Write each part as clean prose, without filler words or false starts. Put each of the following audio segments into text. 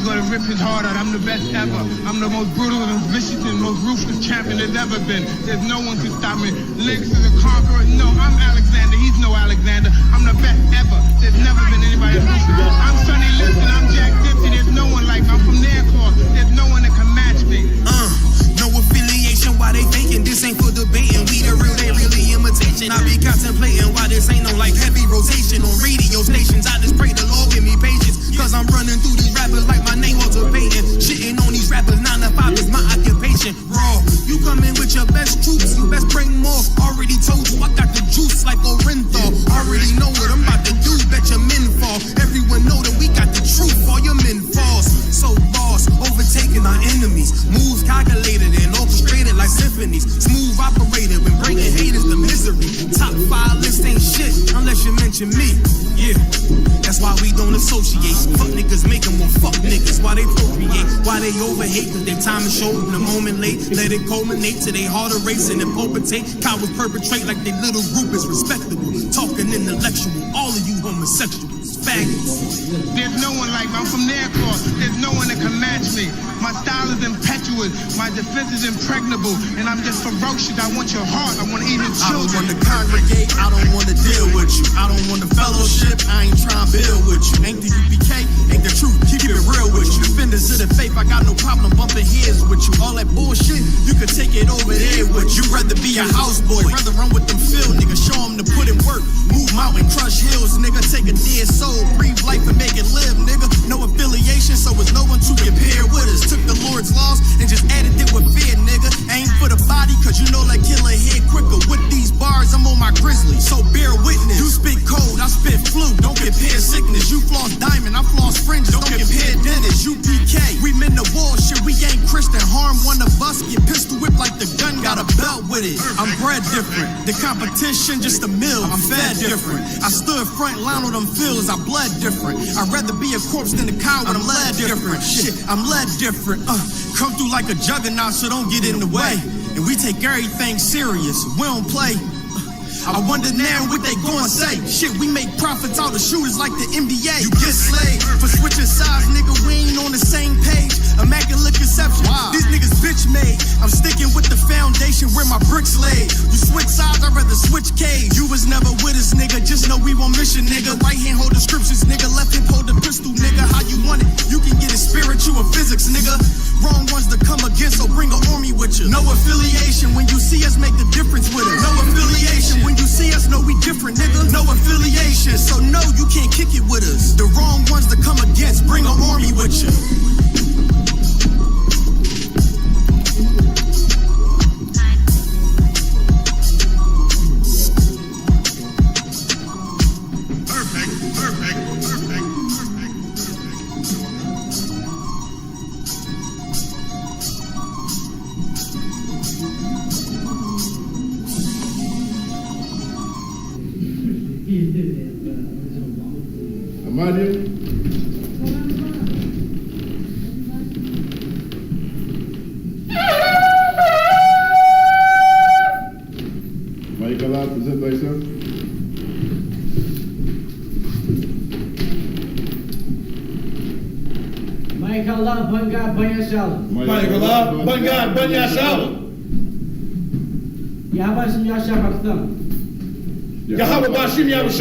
was gonna rip his heart out. I'm the best ever. I'm the most brutal and vicious and most ruthless champion there's ever been. There's no one can stop me. Lynx is a conqueror. No, I'm Alexander. He's no Alexander. I'm the best ever. There's never been anybody else. I'm Sonny Liston. I'm Jack Dempsey. There's no one like me. I'm from their claw. There's no one that can match me. No affiliation, why they faking? This ain't for debating. We the real, they really imitation. I be contemplating why this ain't no like heavy rotation on radio stations. I just pray the Lord give me patience, cause I'm running through these rappers like my name Walter Payton. Shitting on these rappers, 9 to 5 is my occupation. Raw, you come in with your best troops, you best bring more. Already told you I got the juice like Orenthal. Already know what I'm about to do, bet your men fall. Everyone know that we got the truth, all your men falls. So boss, overtaking our enemies. Moves calculated and orchestrated like symphonies. Smooth operated when breaking haters the misery. Top 5 list ain't shit unless you mention me. Yeah, that's why we don't associate. Fuck niggas make them more fuck niggas. Why they procreate, why they overhate, cause their time is short and the moment late. Let it culminate to they harder race and then palpitate. Cowards perpetrate like their little group is respectable. Talking intellectual, all of you homosexuals, faggots. There's no one like me. I'm from their claw. There's no one that can match me. My style is impetuous. My defense is impregnable. And I'm just ferocious. I want your heart. I want to eat your children. I don't want to congregate. I don't want to deal with you. I don't want to fellowship. I ain't trying to build with you. Ain't the UPK, ain't the truth. Keep it real with you. Defenders of the faith, I got no problem bumping heads with you. All that bullshit, you could take it over there with you. Rather be a houseboy. Rather run with them field niggas. Show them to put in work. Move mountain, crush hills, nigga. Take a dead soul, breathe life and make it live, nigga. No affiliation, so it's no one to compare with us. Took the Lord's laws and just added it with fear, nigga. Aim for the body, cause you know like killer head quicker. With these bars, I'm on my grizzly, so bear witness. You spit cold, I spit flu. Don't compare sickness. You floss diamond, I floss fringes. Don't compare dentists. You PK, we meant the war shit. We ain't Christian. Harm one of us, get pistol whipped like the gun got a belt with it. I'm bred different. The competition just a mill. I'm fed different. I stood front line on them fields. I bled different. I'd rather be a corpse than a coward. I'm led different. Shit, I'm led different. Come through like a juggernaut, so don't get in the way. And we take everything serious. We don't play. I wonder now what they gon' say. Shit, we make profits out of shooters like the NBA. You get slayed for switching sides, nigga. We ain't on the same page. Immaculate conception. Wow. These niggas bitch made. I'm sticking with the foundation where my bricks laid. You switch sides, I'd rather switch cage. You was never with us, nigga. Just know we on mission, nigga. Right hand hold the scriptures, nigga. Left hand hold the pistol, nigga. How you want it? You can get it spiritual or physics, nigga. Wrong ones to come against, so bring an army with you. No affiliation. When you see us, make the difference with it. No affiliation. When you see us, know we different, nigga. No affiliation, so no, you can't kick it with us. The wrong ones to come against, bring an army with you. Yahweh Bashim Yahweh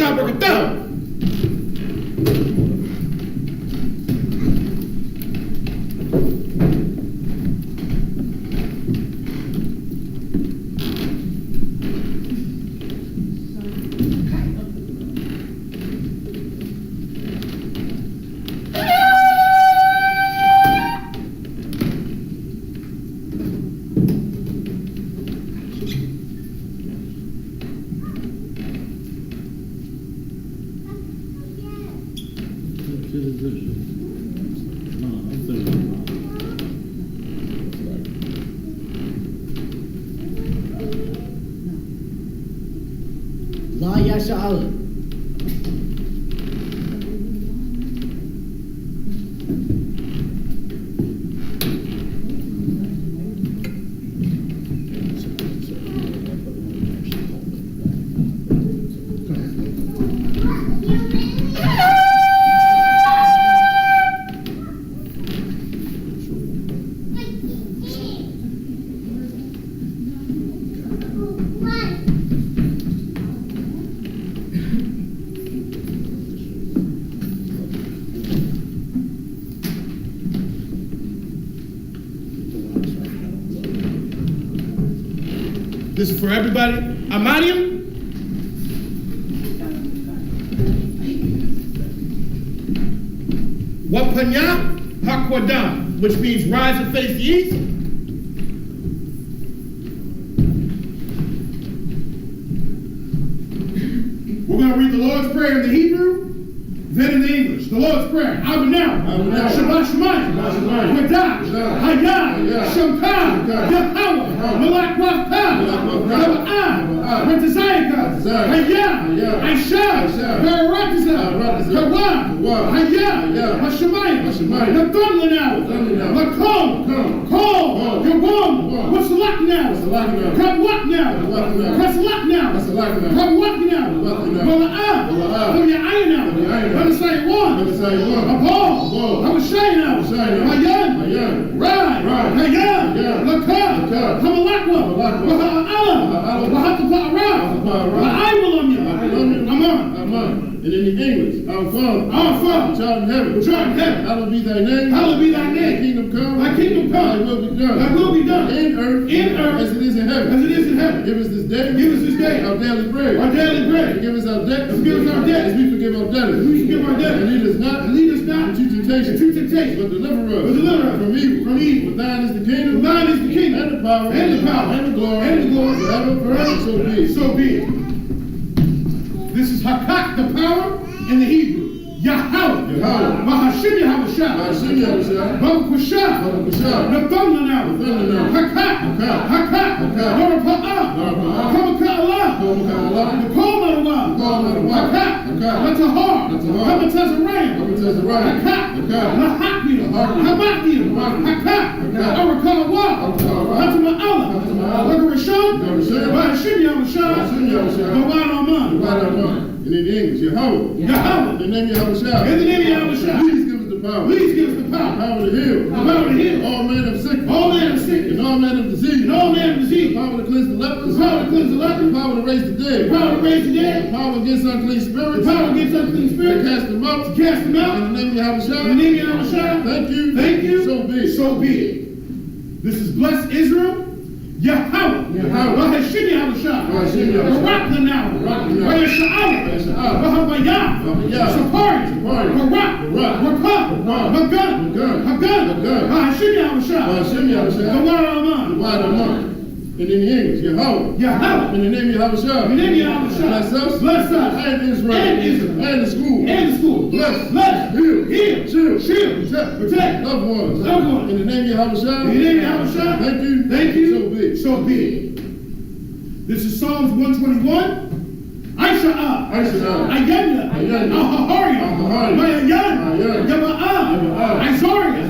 La Yasha'al. This is for everybody. Amadium. Wapanya Hakwadam, which means rise and face the east. We're going to read the Lord's Prayer in the Hebrew, then in the English. The Lord's Prayer. Abinah, Shabbat Shemayim, Wadah, Hayah, Shamkah, Yahweh, Malak Rakah, Yaba'ah, Retazayaka, Hayah, Aisha, Barakazah, Kawah, Hayah, Hashemayim, Nathunlanah, Makom, Kol, Yawam, what's the lock now? Come what now? What's the lock now? Come what now? Mala'ah, from your iron now. Let us say one. Paul. I was saying now. Hayan. Right. Hayan. Lakah. Hamalakwa. Waha'ala. Wahatapa'ara. Wa'aywalam. Aman. And in the English, our Father, child in heaven, hallowed be thy name. Thy kingdom come. Thy will be done. In earth, as it is in heaven. Give us this day. Our daily bread. Forgive us our debts. As we forgive our debtors. And lead us not into temptation. But deliver us from evil. For thine is the kingdom. And the power. And the glory. Forever. So be it. This is Hakak, the power, in the Hebrew. Yahweh. Mahashim Yahushua. Baruch Nathunlanah. Hakak. Norapa'ah. Kamaka'Allah. Nakomarwa. Hakak. Latahar. Hamatazarayim. Hakak. Lahakmiyah. Hamakmiyah. Hakak. Araka'Allah. Hatama'Allah. Lagarashon. Mahashim Yahushua. Gawad Aman. And in the English, Yahweh. In the name of Yahushua. Please give us the power. The power to heal. All manner of sickness. And all manner of disease. The power to cleanse the lepers. The power to raise the dead. The power against unclean spirits. To cast them out. In the name of Yahushua. Thank you. So be it. This is blessed Israel. Yahweh. Mahashim Yahushua. Baraklanah. Vayasha'ala. Vahabayah. Sapari. Barak. Rakah. Magan. Mahashim Yahushua. Gawad Aman. And in the English, Yahweh. In the name of Yahushua. Bless us. And Israel. And the school. Bless. Heal. Shield. Protect. Loved ones. In the name of Yahushua. Thank you. So be it. This is Psalms 121. Aisha'ah. Ayanda. Ahahariah. Mayayan. Yaba'ah. Isariah.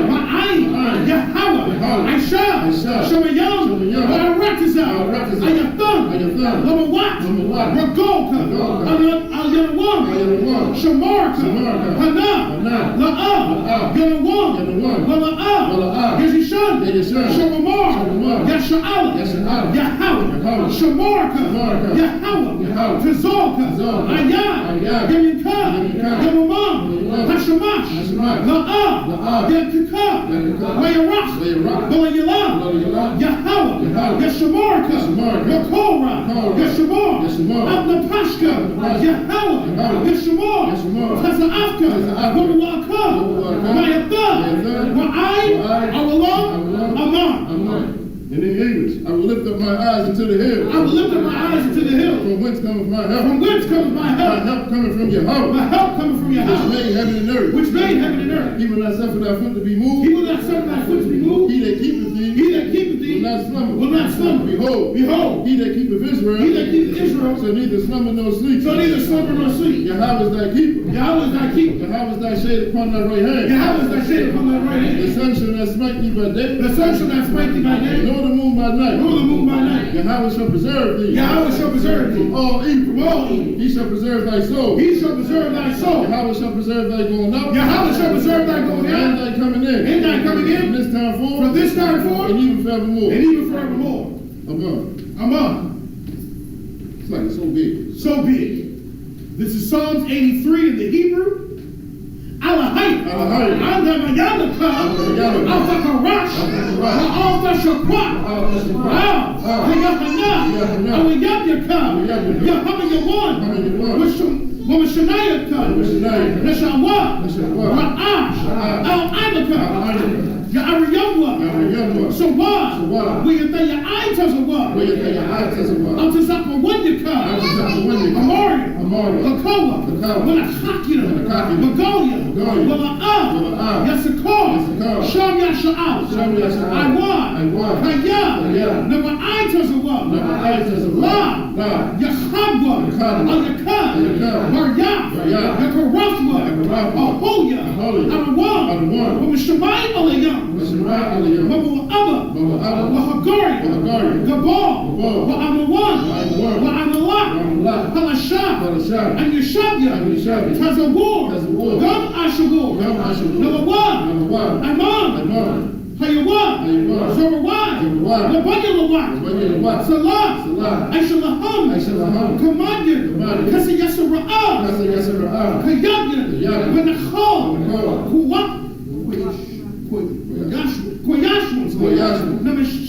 Ma'ayin. Yahweh. Aisha. Shemayam. Barakazah. Ayatham. Lamawat. Ragolka. Al-Yanawam. Shamarka. Hana. La'ah. Yanawam. Mala'ah. Yazishan. Shamamar. Yasha'ala. Yahweh. Shamarka. Yahweh. Tazolka. Ayah. Yaminka. Yamamam. Hashamash. La'ah. Yakaka. Wayarach. Boyalah. Yahweh. Yashamarka. Yakora. Yashamar. Abnapashka. Yahweh. Yashamar. Taza'afka. Wawaka. Mayatha. Wa'ai. Awalam. Aman. And in English, I will lift up my eyes into the hill. From whence cometh my help? My help coming from Yahweh. Which made heaven and earth. He will not suffer thy foot to be moved. He that keepeth thee. Will not slumber. Behold. He that keepeth Israel. Shall neither slumber nor sleep. Yahweh is thy keeper. Yahweh is thy shade upon thy right hand. The sun shall not smite thee by day. Nor the moon by night. Yahweh shall preserve thee. From all evil. He shall preserve thy soul. Yahweh shall preserve thy going out. And thy coming in. From this time forth. And even forevermore. Amen. It's like so big. This is Psalms 83 in the Hebrew. Alahai. Anda Mayalaka, Alpha Karash, Alpha Shakwa, Hayahana, Awiyaka, Yahama Yawan, Mama Shania, Nashawa, Ra'ash, Al Anaka, Ya'ariyamwa, so what? We can tell your eyes as a what? Up to Zappa Wanyaka, Amari, Lakoa, Malakakina, Magolia, Mala'ah, Yasakar, Sham Yasha'al, I want, Kaya, never eyes as a what? La, Yahabwa, Alaka, Maryam, Yakarafwa, Ahoya, Arawan, Mamashemai Alayam, Mamu Abba, Wahagari, Gabal, Wa'amawan, Wa'amalak, Halashah, and Yeshabya, Tazawar, Gam Ashawar, number one, Amon, Hayawan, Zorawad, Nabanyarawad, Salah, Aishalaham, Commander, Kasiyasara'ah, Kayabyan, Benachal, Kuwak, Koyashwa,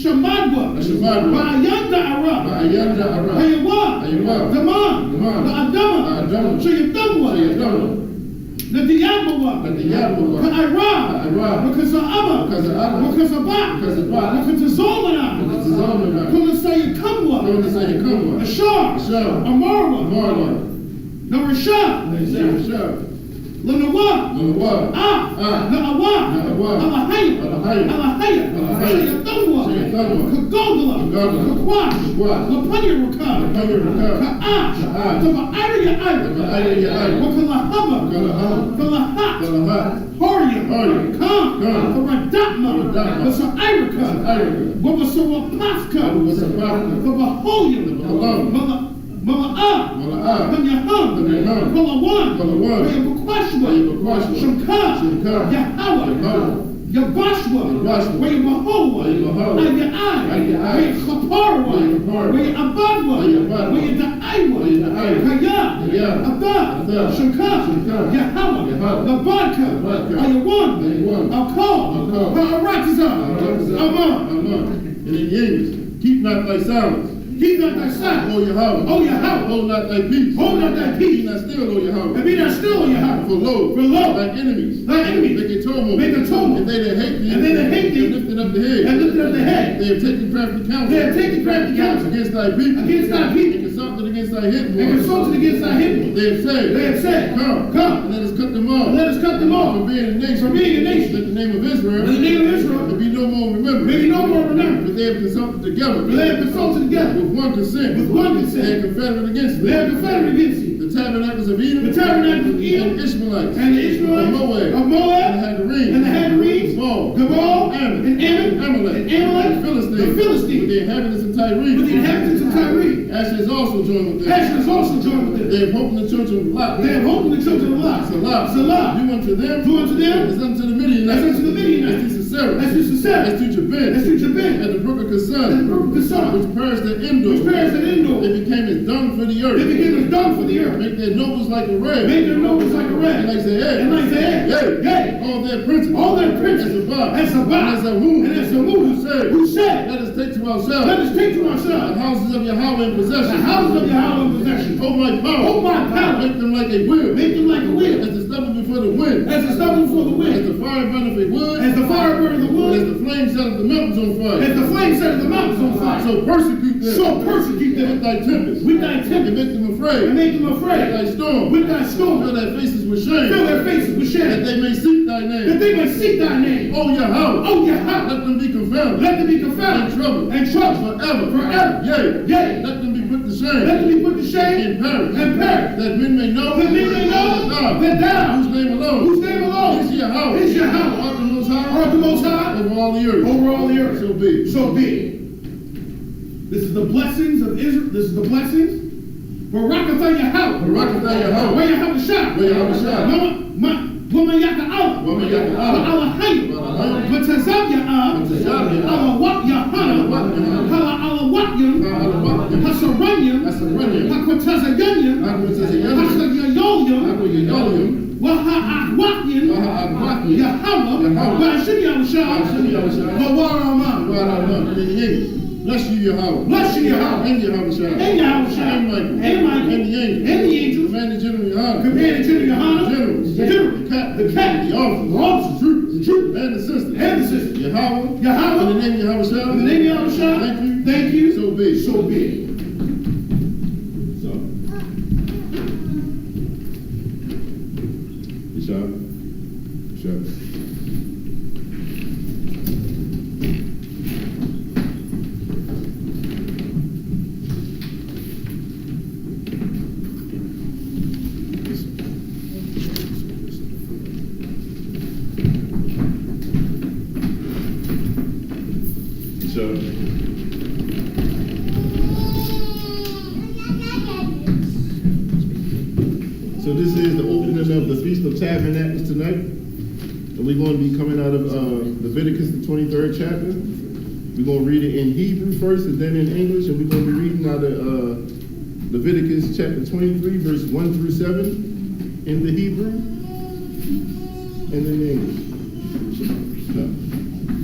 Shamadwa, Ba'ayanda Arab, Hayawa, Daman, Ba'adama, Shayadamwa, Nadiyamawa, Ka'ira, Makaza'aba, Makazabak, Makazazomana, Kumasayakamwa, Ashar, Amarwa, Narashah, Lanawa, Na'awa, Alahaya, Shayadamwa, Kagogola, Kakwash, Lapanyaraka, Ka'ash, Taba'ariya Ira, Wakalahaba, Kalahat, Horia, Kam, Radatma, Wasa'iraka, Wabasawapaka, Kabahoya, Mala'ah, Manyaham, Malawan, Wayabakwashwa, Shamkah, Yahawah, Yabashwa, Wayabahowa, Aya'ai, Wayachaparwa, Wayabadwa, Wayada'aiwa, Kaya, Abad, Shamkah, Yahawah, Labadka, Ayawan, Alkal, Ha'aratizah, Amon. And in English, keep not thy silence. Keep not thy sight. O Yahweh. O Yahweh. Hold not thy peace. Hold not thy peace. Be not still, O Yahweh. And be not still, O Yahweh. For lo, thy enemies. Thy enemies. Make a tumult. Make a tumult. And they that hate thee. And they that hate thee. Have lifted up the head. Have lifted up the head. They have taken crafty counsel. They have taken crafty counsel. Against thy people. Against thy people. And consulted against thy hidden ones. And consulted against thy hidden ones. They have said. Come. And let us cut them off. And let us cut them off. From being a nation. From being a nation. Let the name of Israel. And the name of Israel. To be no more remembered. May be no more remembered. But they have consulted together. But they have consulted together. With one consent. With one consent. They are confederate against thee. They are confederate against thee. The Tabernacles of Edom. The Tabernacles of Edom. And Ishmaelites. And the Ishmaelites. Of Moab. Of Moab. And the Hagarenes. And the Hagarenes. Gabal. Ammon. And Ammon. Amalek. And Amalek. The Philistines. The Philistines. With the inhabitants of Tyre. With the inhabitants of Tyre. Asher is also joined with them. Asher is also joined with them. They have hope in the children of Lot. They have hope in the children of Lot. Salah. Do unto them. Do unto them. As unto the Midianites. As unto the Midianites. As to Sisera. As to Sisera. As to Jabin. As to Jabin. At the brook of Kazan. At the brook of Kazan. Which perished at Endor. Which perished at Endor. They became as dung for the earth. They became as dung for the earth. Make their nobles like a red. Make their nobles like a red. And like the head. And like the head. Yea. All their princes. All their princes. As Zabah. As Zabah. And as Ahum. And as Ahum. Who said. Let us take to ourselves. Let us take to ourselves. The houses of Yahweh in possession. The houses of Yahweh in possession. Oh my power. Oh my power. Make them like a wheel. Make them like a wheel. As the stubble before the wind. As the stubble before the wind. As the fire burneth a wood. As the fire burneth the wood. As the flame setteth the mountains on fire. As the flame setteth the mountains on fire. So persecute them. So persecute them. With thy tempest. With thy tempest. And make them afraid. And make them afraid. With thy storm. With thy storm. Fill their faces with shame. Fill their faces with shame. That they may seek thy name. That they may seek thy name. Oh Yahweh. Oh Yahweh. Let them be confounded. Let them be confounded. And troubled. And troubled. Forever. Forever. Yea. Let them be put to shame. Let them be put to shame. And perish. And perish. That men may know. That men may know. That thou. Whose name alone. Whose name alone. Is Yahweh. Is Yahweh. Art the Most High. Art the Most High. Over all the earth. Over all the earth. So be. So be. This is the blessings of Israel. This is the blessings. Barakatha Yahweh. Barakatha Yahweh. Where Yahweh Shah. Where Yahweh Shah. Woman Yaka Allah. Woman Yaka Allah. Allah Hayy. Matazab Ya'ab. Allah Wat Yahana. Hala Allah Watyam. Hasaranyam. Hakwatazayanyam. Hachayayolyam. Waha Akwatyam. Ba'ashim Yahushua, Mawar And in the English, bless you, Yahweh. Bless you, Yahweh. And Yahweh. And Yahushua. And Michael. And Michael. And the angels. And the angels. Commander General Yohana. Commander General Yohana. Generals. The generals. The captain. The officers. The troopers. And the sisters. And the sisters. Yahweh. Yahweh. In the name of Yahweh. In the name of Yahushua. Thank you. Thank you. So be it. So be it. So this is the opening of the Feast of Tabernacles tonight. And we're going to be coming out of Leviticus, the 23rd chapter. We're going to read it in Hebrew first and then in English. And we're going to be reading out of Leviticus chapter 23, verse 1 through 7 in the Hebrew and in English.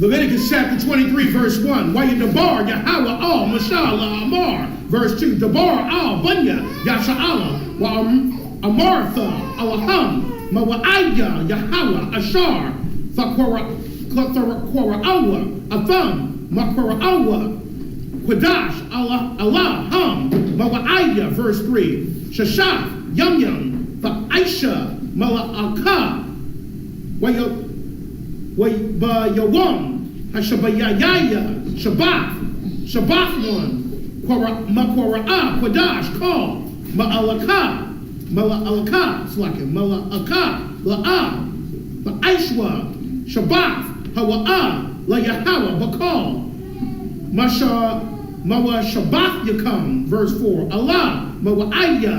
Leviticus chapter 23, verse 1. Wayedabar Yahweh al Mashallah Amar. Verse 2. Dabar al Bunya Yasha'ala wa Amartha Alaham Mawa'aya Yahweh Ashar Fakwara Atham Makwara Quadash Allah Ham Mawa'aya. Verse 3. Shashaf Yum Fa'aisha Mala'aka Yawam, Hashabayaya, Shabbat one, Makwara'a, Quadash, Call, Ma'alaka, La'a, Ba'aishwa, Shabbat, Hawa'a, La Yahawa, Bakal, Mawa Shabbat Yakam, verse 4, Allah, Mawa'aya,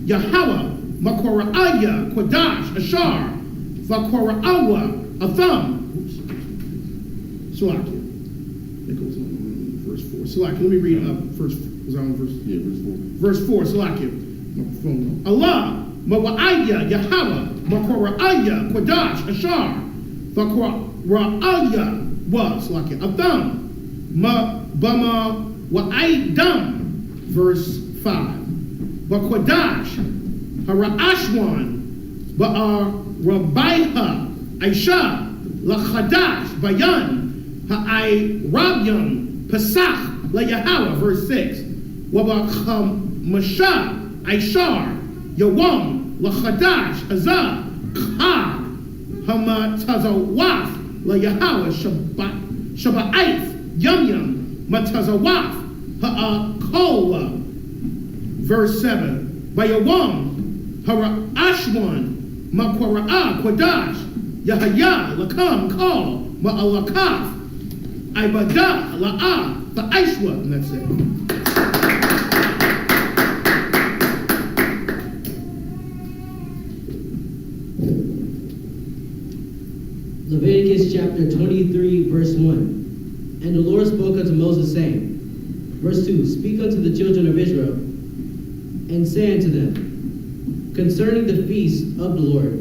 Yahawa, Makwara'aya, Quadash, Ashar, Vakwara'awa, Atham. Salakia. That goes on verse 4. Salakia. Let me read up first. Was I on verse? Yeah, verse 4. Verse 4. Salakia. Allah, Mawa'aya, Yahweh, Makora'aya, Quadash, Ashar, Vakora'aya, was, Salakia. Atham, Bama, Wa'aydam, verse 5. Vakodash, Hara'ashwan, Ba'ar, Aisha, Lachadash, Bayan, Ha'ai Rabyam, Pesach, La Yahweh, verse 6. Wabacham Masha, Aishar, Yawam, Lachadash, Hazah, Kha, Hamatazawaf, La Yahweh, Shaba'aif, Yum, Matazawaf, Ha'akola, verse 7. Bayawam, Hara'ashwan, Makwara'a, Quadash, Yahaya, Lakam, Kal, Ma'alakaf, Ibadah, La'a, Fa'aishwa, and that's it. Leviticus chapter 23, verse 1. And the Lord spoke unto Moses, saying, verse 2, Speak unto the children of Israel, and say unto them, concerning the feast of the Lord,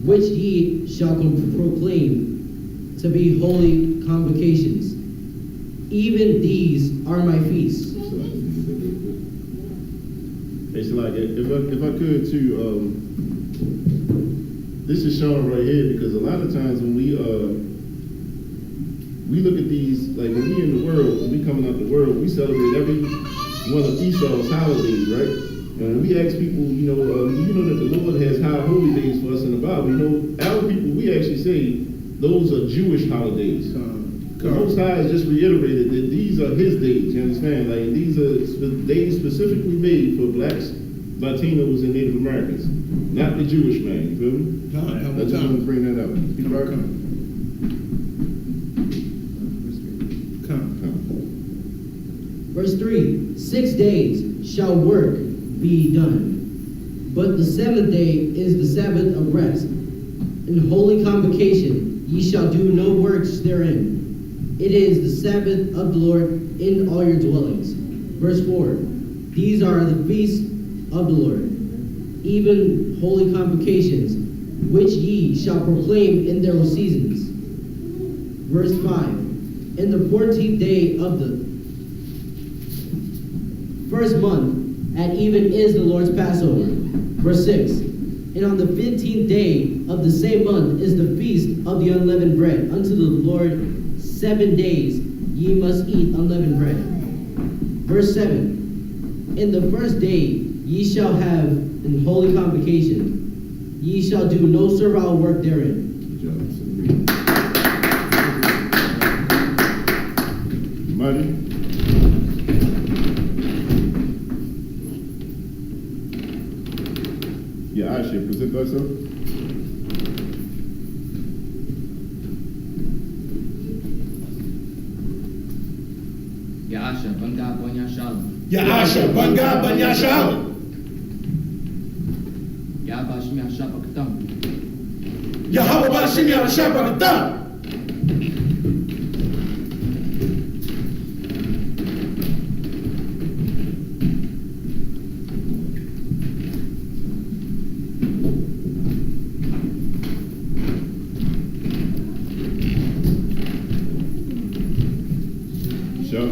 which ye shall proclaim to be holy convocations. Even these are my feasts. Hey, Salak, if I could too, this is shown right here because a lot of times when we look at these, like when we in the world, when we coming out the world, we celebrate every one of Esau's holidays, right? And when we ask people, you know that the Lord has high holy days for us in the Bible. You know, our people, we actually say those are Jewish holidays. The Most High has just reiterated that these are His days. You understand? Like these are days specifically made for blacks, Latinos, and Native Americans, not the Jewish man. You feel me? I just want to bring that up. Verse 3, 6 days shall work be done, but the 7th day is the Sabbath of rest. In holy convocation ye shall do no works therein. It is the Sabbath of the Lord in all your dwellings. Verse 4, these are the feasts of the Lord, even holy convocations, which ye shall proclaim in their seasons. Verse 5. In the 14th day of the first month, at even is the Lord's Passover. Verse 6. And on the 15th day of the same month is the feast of the unleavened bread. Unto the Lord 7 days ye must eat unleavened bread. Verse 7. In the first day ye shall have an holy convocation. Ye shall do no servile work therein. Money. Yeah, I should present myself. Ya'asha, Banga, Bonya, Shalom. Ya'asha, Banga, Banya, Shalom. Ya'aba, Shimya, Shapakatam. Yahweh Bashim Yahshua. Sure.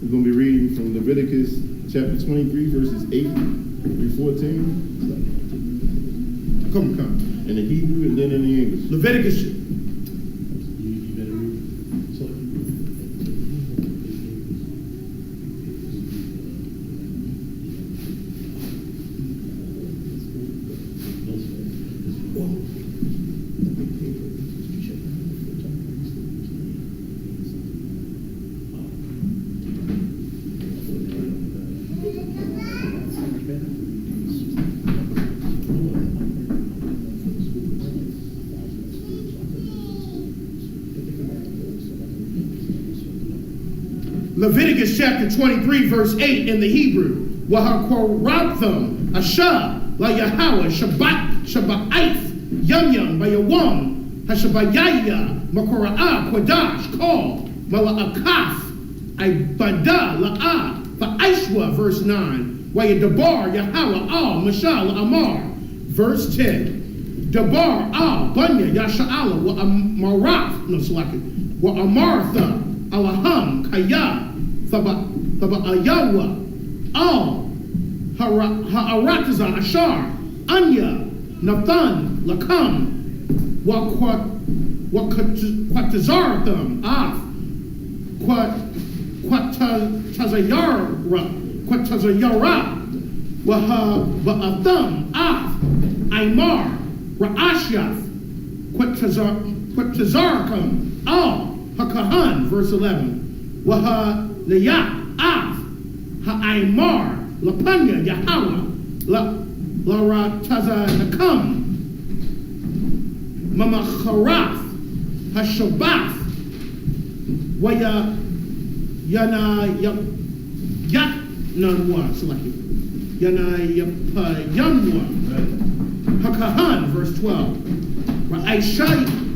We're going to be reading from Leviticus chapter 23, verses 8 through 14. Come. In the Hebrew and then in the English. Leviticus. Leviticus chapter 23, verse 8 in the Hebrew. Wahakoratham, Asha, La Yahweh, Shabbat, Yum, Bayawam, Hashabayaya, Makora'ah, Kodash, Kal, Mala'akaf, Ibada, La'ah, Fa'ishwa, verse 9. Wayadabar, Yahweh, Al, Mashal, Amar, verse 10. Dabar, Al, Banya, Yasha'ala, Wa'amaraf, no, Slaki, Wa'amartha, Alaham, Kaya, Thaba'ayawa, Al, Ha'aratazan, Ashar, Anya, Nathan, Lakam, Quatazaratham, Af, Quatazayara, Wa'atham, Af, Aymar, Ra'ashaf, Quatazarkam, Al, HaKahan, verse 11. Waha-Nayat, Af, Ha'aymar, Lapanya, Yahweh, Laratazanakam, Mamacharath, Hashabath, HaKahan, verse 12.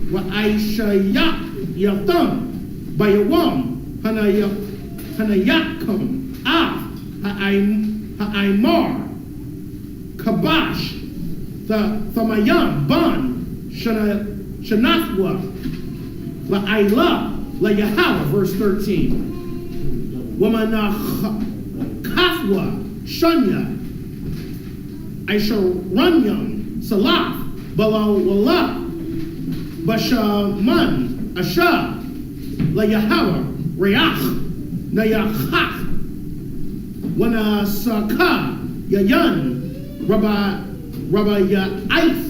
Ra'aishayat, Yatham, Bayawam, Hanayakam, Af, Ha'aymar, Kabash, Thamayam, Ban, Shanathwa, La'ayla, La'yahawah, verse 13. Wamanachafwa, Shanya, Aisharanyam, Salaf, Balawala, Bashaman, Asha, La Yahweh, Reach, Nayachach, Wanasaka, Yayan, Rabbi Ya'if,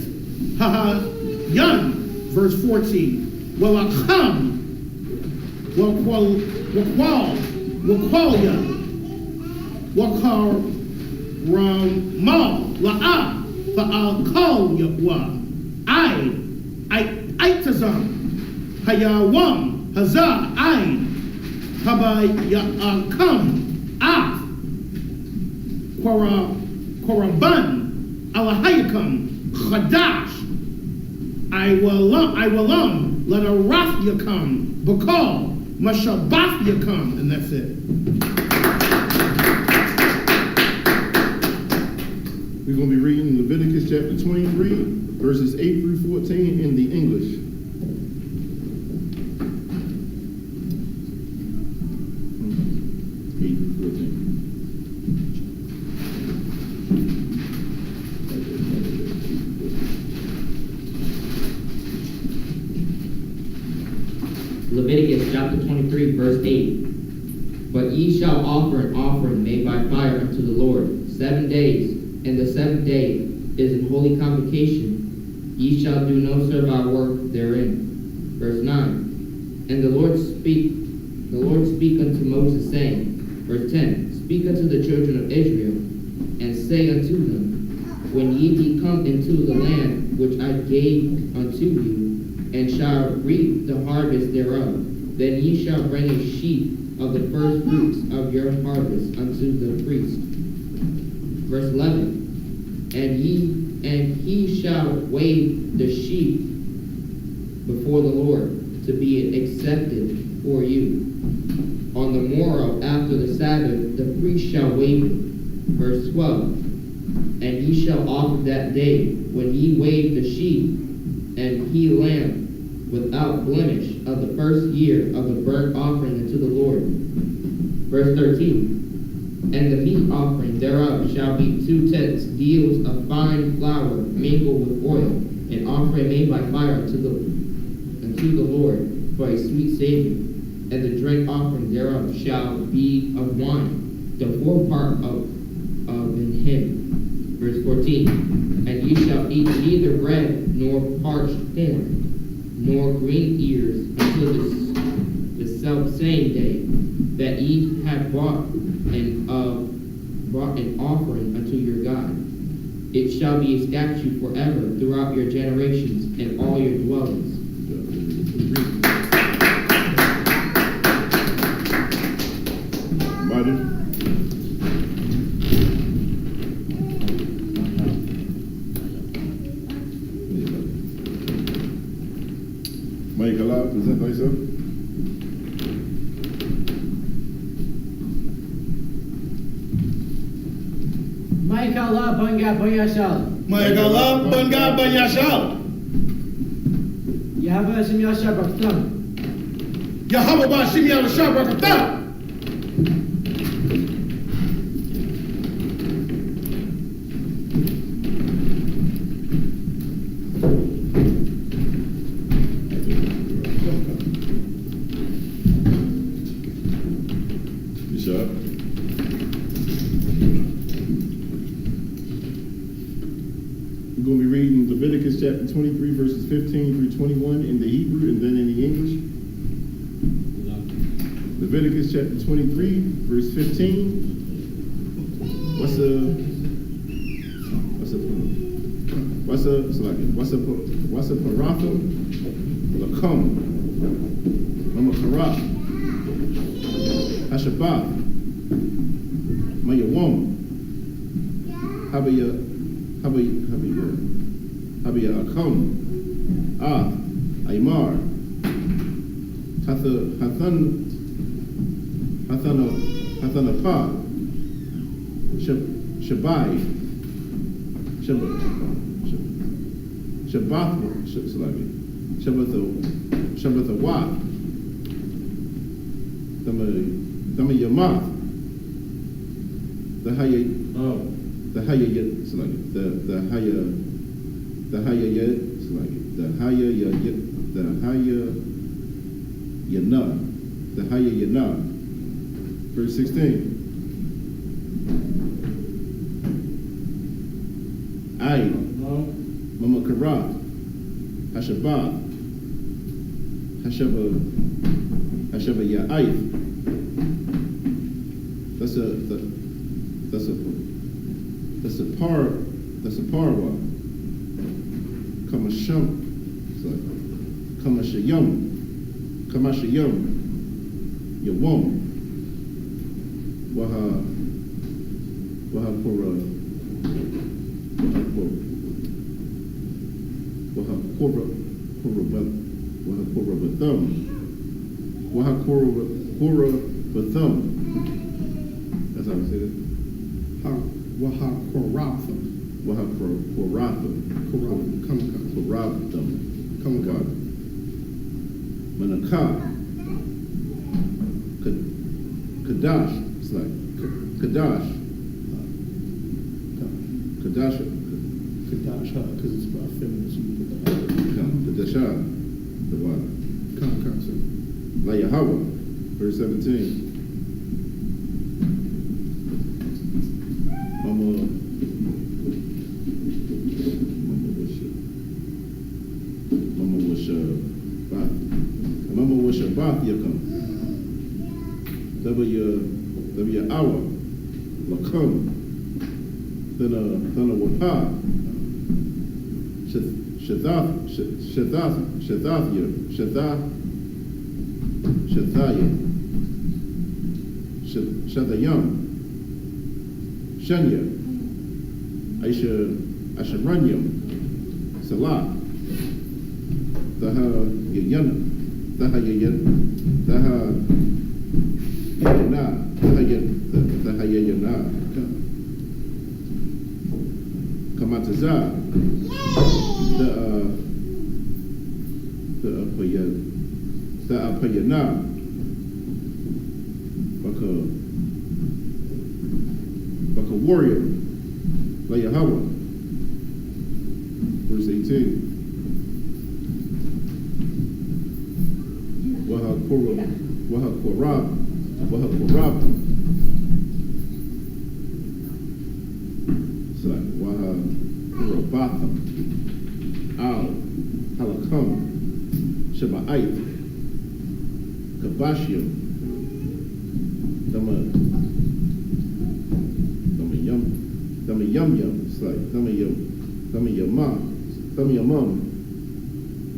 Yan, verse 14. Walacham, Wakwalya, Wakaramal, La'a, Fa'alkalya, Aitazam, Hayawam, Hazah, Ain, Habayakam, Af, Koraban, Alahayakam, Chadash, Iwalam, let a Rath Yakam, Bakal, Mashabath Yakam, and that's it. We're going to be reading Leviticus chapter 23, verses 8 through 14 in the English. Leviticus chapter 23, verse 8. But ye shall offer an offering made by fire unto the Lord 7 days, and the 7th day is an holy convocation. Ye shall do no servile work therein. Verse 9. And the Lord speak unto Moses, saying, verse 10, Speak unto the children of Israel, and say unto them, When ye be come into the land which I gave unto you, and shall reap the harvest thereof, then ye shall bring a sheaf of the first fruits of your harvest unto the priest. Verse 11. And he shall wave the sheaf before the Lord to be accepted for you. On the morrow after the Sabbath, the priest shall wave it. Verse 12. And ye shall offer that day, when ye wave the sheaf, and he lamb without blemish of the first year of the burnt offering unto the Lord. Verse 13. And the meat offering thereof shall be 2 tenths deals of fine flour mingled with oil, an offering made by fire unto the Lord for a sweet savor. And the drink offering thereof shall be of wine, the forepart of an hin. Verse 14. And ye shall eat neither bread nor parched corn, nor green ears until the selfsame day that ye have brought an offering unto your God. It shall be a statute forever throughout your generations and all your dwellings. Mike, Allah, present thyself. Mike Allah, Banga Bayashal. Mike Allah, Banga Bayashal. Yahweh Hashem Yashar Baktam. Yahweh Bashim Yashar Bakata. We're going to be reading Leviticus chapter 23, verses 15 through 21 in the Hebrew and then in the English. Leviticus chapter 23, verse 15. What's a parathim? Lakum. Mamakarah. Hashabah. Mayawam. Habaya Akum. Aymar. Hathanapa. Shabai. Shabbathawat. Thamayamath. The higher yana. Verse 16. Ay, Mama Karat, Hashabah, Hashaba Ya'ayf. That's a parwa. Kamashayum. Yawam. Waha Kora. Waha Kora Bathum. That's how we say it. Waha Koratham. Manakah, Kadash, it's like Kadash, Kadash, because it's about feminine. Kadashah, the what? La Yahweh, verse 17. Mama was Shabbat Yakum. W hour Lakum. Then a Wapa. Shathayam. Shanya. Aisha Ranyam. Salah. Daha Yana. Daha Yana. Daha Yana. Daha Yana. Kamataza. The Apayana. Baka warrior. La Yahweh. Verse 18. Waha Korab. It's like Waha Korabatham. Al Halakam. Shaba'ait. Kabashim. Dama yum. It's like Dama yum mom.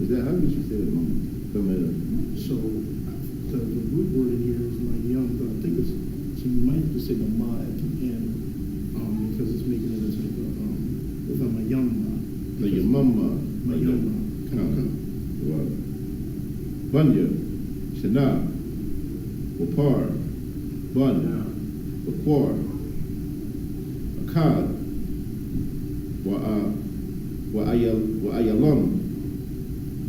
Is that how did you say it, mom? So the root word in here is my young, but I think it's, so you might have to say the ma at the end, because it's making it into the my young ma. No, your mama. My young ma. Bunya, Shana, Wapar, Bun, Wapar, Akkad, Wa'ayalam,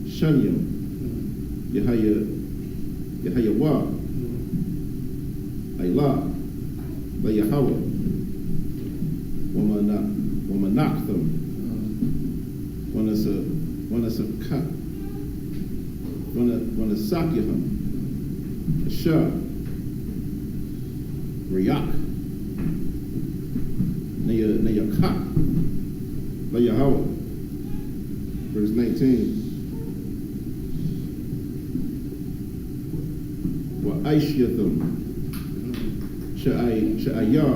Shanyam, Yahayawa, Ayla, La Yahweh, Wamanaktham, Wanasakyaham, Asha, Riyak, Nayakak, La Yahweh, verse 19. Aishyatham, Sha'ayar,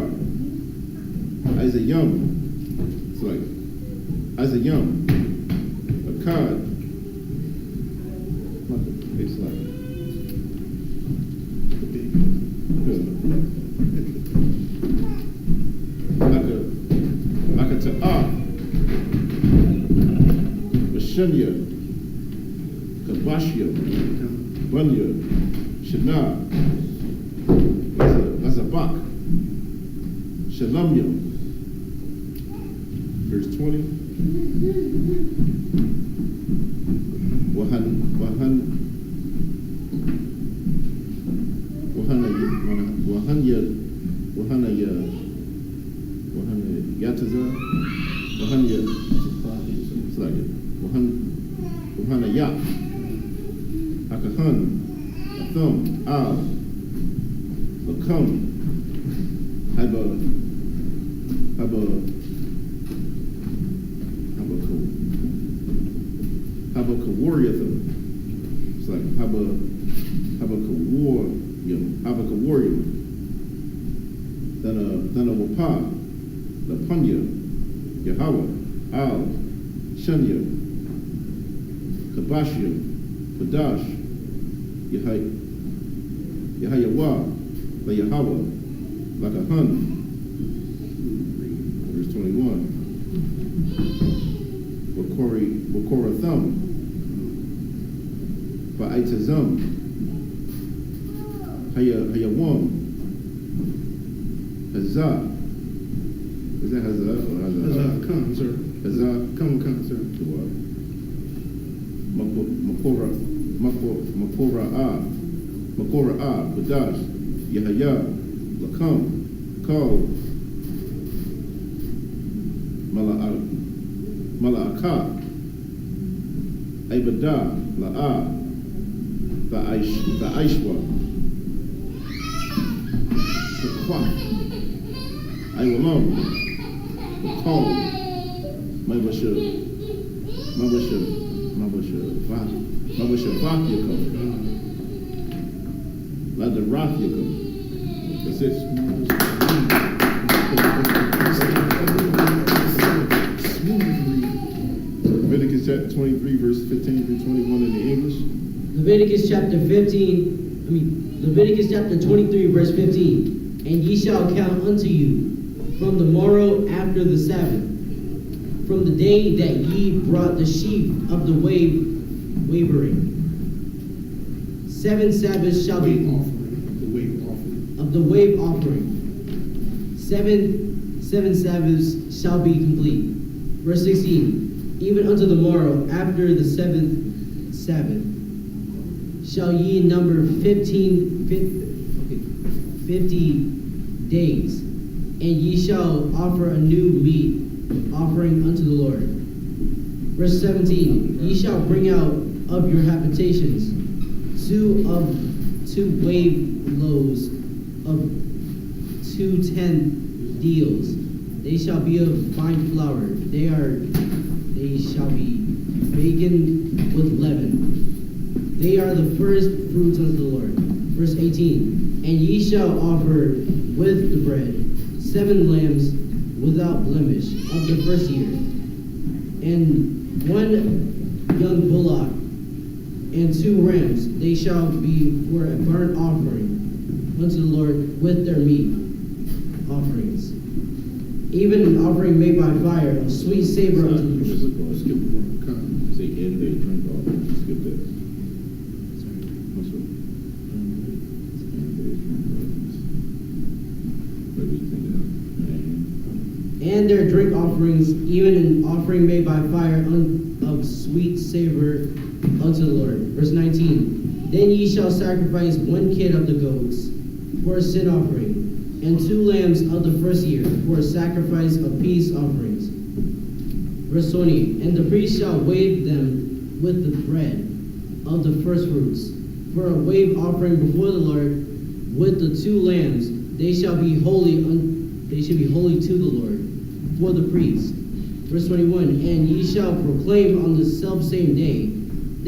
Isayam, it's like Isayam, Akkad, it's like like a ta'ah, Bashanya, Kabashya, Bunya, Shana, that's a bak. Shalamyam. Verse 20. It's like it. Wahana ya. Akahan. Thumb, Al, Lakum, Haba Kawariatham. It's like Haba Kawarium. Then a Wapa, the Punya, Yahweh, Al, Shanya, Kabashim, Kadash, Yahayawa, La Yahweh, like a hun. Verse 21. Wakoratham, Ba'aitazam, Hayawam, Hazah, Is that Hazah or Hazah? Come, sir. Hazah. Come, sir. Makorah, Badash, Yahaya, Lakam, Kal, Mala'aka, Abadah, La'ah, the Aishwa, the Kwak, Aywalam, the Tall, Mabashir, Vak Yakum, La the Roth Yakum. That's it. Leviticus chapter 23, verse 15 through 21 in the English. Leviticus chapter 23, verse 15. And ye shall count unto you from the morrow after the Sabbath, from the day that ye brought the sheaf of the wavering. 7 Sabbaths shall be of the wave offering. 7 Sabbaths shall be complete. Verse 16. Even unto the morrow after the 7th Sabbath shall ye number 50 days, and ye shall offer a new meat offering unto the Lord. Verse 17. Ye shall bring out of your habitations 2 wave loaves of 2 deals. They shall be of fine flour. They shall be baken with leaven. They are the first fruits unto the Lord. Verse 18. And ye shall offer with the bread 7 lambs without blemish of the first year, and 1 young bullock, and 2 rams. They shall be for a burnt offering unto the Lord with their meat offerings. Even an offering made by fire of sweet savor unto the Lord. Skip one. Come. Say end their drink offering. Skip that. What's up? And their drink offerings, even an offering made by fire of sweet savor unto the Lord. Verse 19. Then ye shall sacrifice 1 kid of the goats for a sin offering, and 2 lambs of the first year for a sacrifice of peace offerings. Verse 20. And the priest shall wave them with the bread of the first fruits for a wave offering before the Lord with the 2 lambs. They shall be holy to the Lord for the priest. Verse 21. And ye shall proclaim on the selfsame day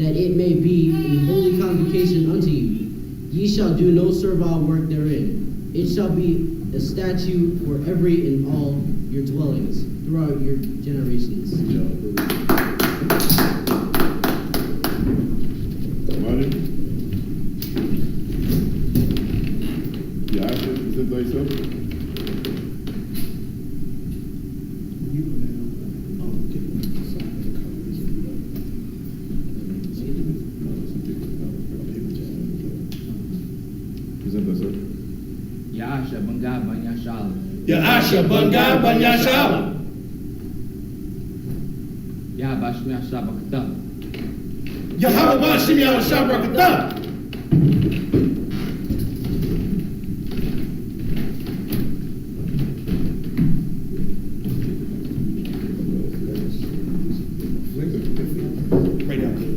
that it may be in holy convocation unto you. Ye shall do no servile work therein. It shall be a statute for every and all your dwellings throughout your generations. Martin? Yeah, I said, is it like so? Ya'asha Bangab Banyashala. Ya'asha Bangab Banyashala. Ya'bashmiya Shabakata. Yahweh Shimya Shabrakata. Right out there.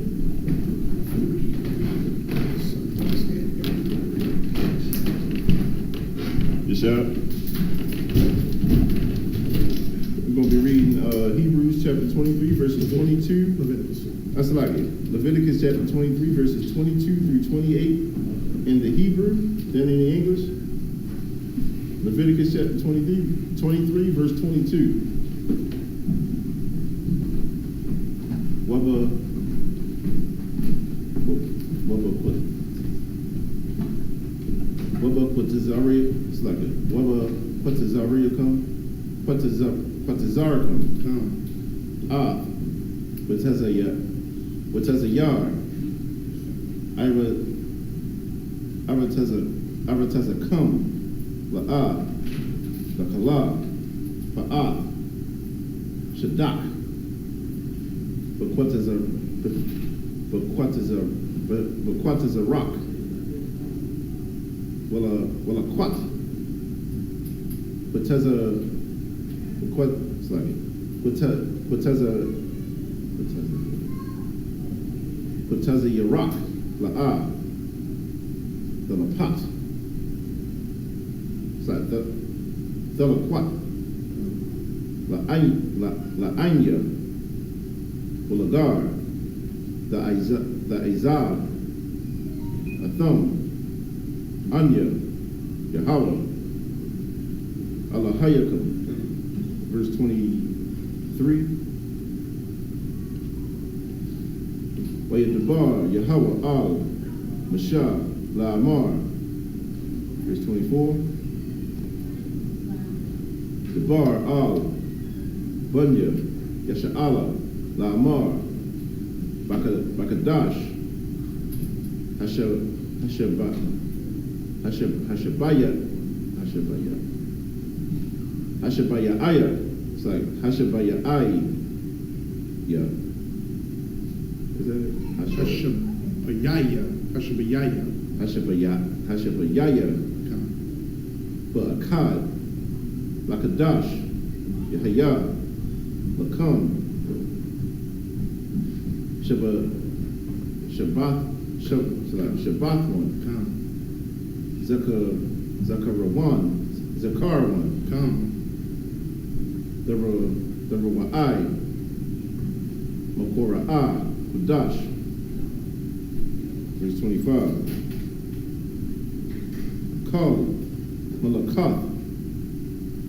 We're going to be reading Hebrews chapter 23, verses 22. That's like it. Leviticus chapter 23, verses 22 through 28 in the Hebrew, then in the English. Leviticus chapter 23, verse 22. It's like it. Patazarikum. What has a yard? Arataza come. La'ah. The Kala. Pa'ath, Shadak, Bequat is a rock. Well, a quat. Beteza, Bequat, it's like it. Beteza Yarak, La'a, the Lapat. It's like the Laquat, La'anya, Ulagar, the Izar, Athum, Anya, Yahweh, Allahayakum, verse 23. Wayadabar, Yahweh, Al, Mashah, La'amar, verse 24. Dabar, Al, Bunya, Yasha'ala, La'amar, Bakadash, Hashabaya'aya, it's like Hashabaya'ai, yeah. Is that it? Hashabayaya, Ba'akad, Lakadash, Yahaya, Lakam, Shabbat one, Zakarawan, Zakar one, the Rawa'ai, Makora'ah, Kudash, verse 25. Kal, Malakath,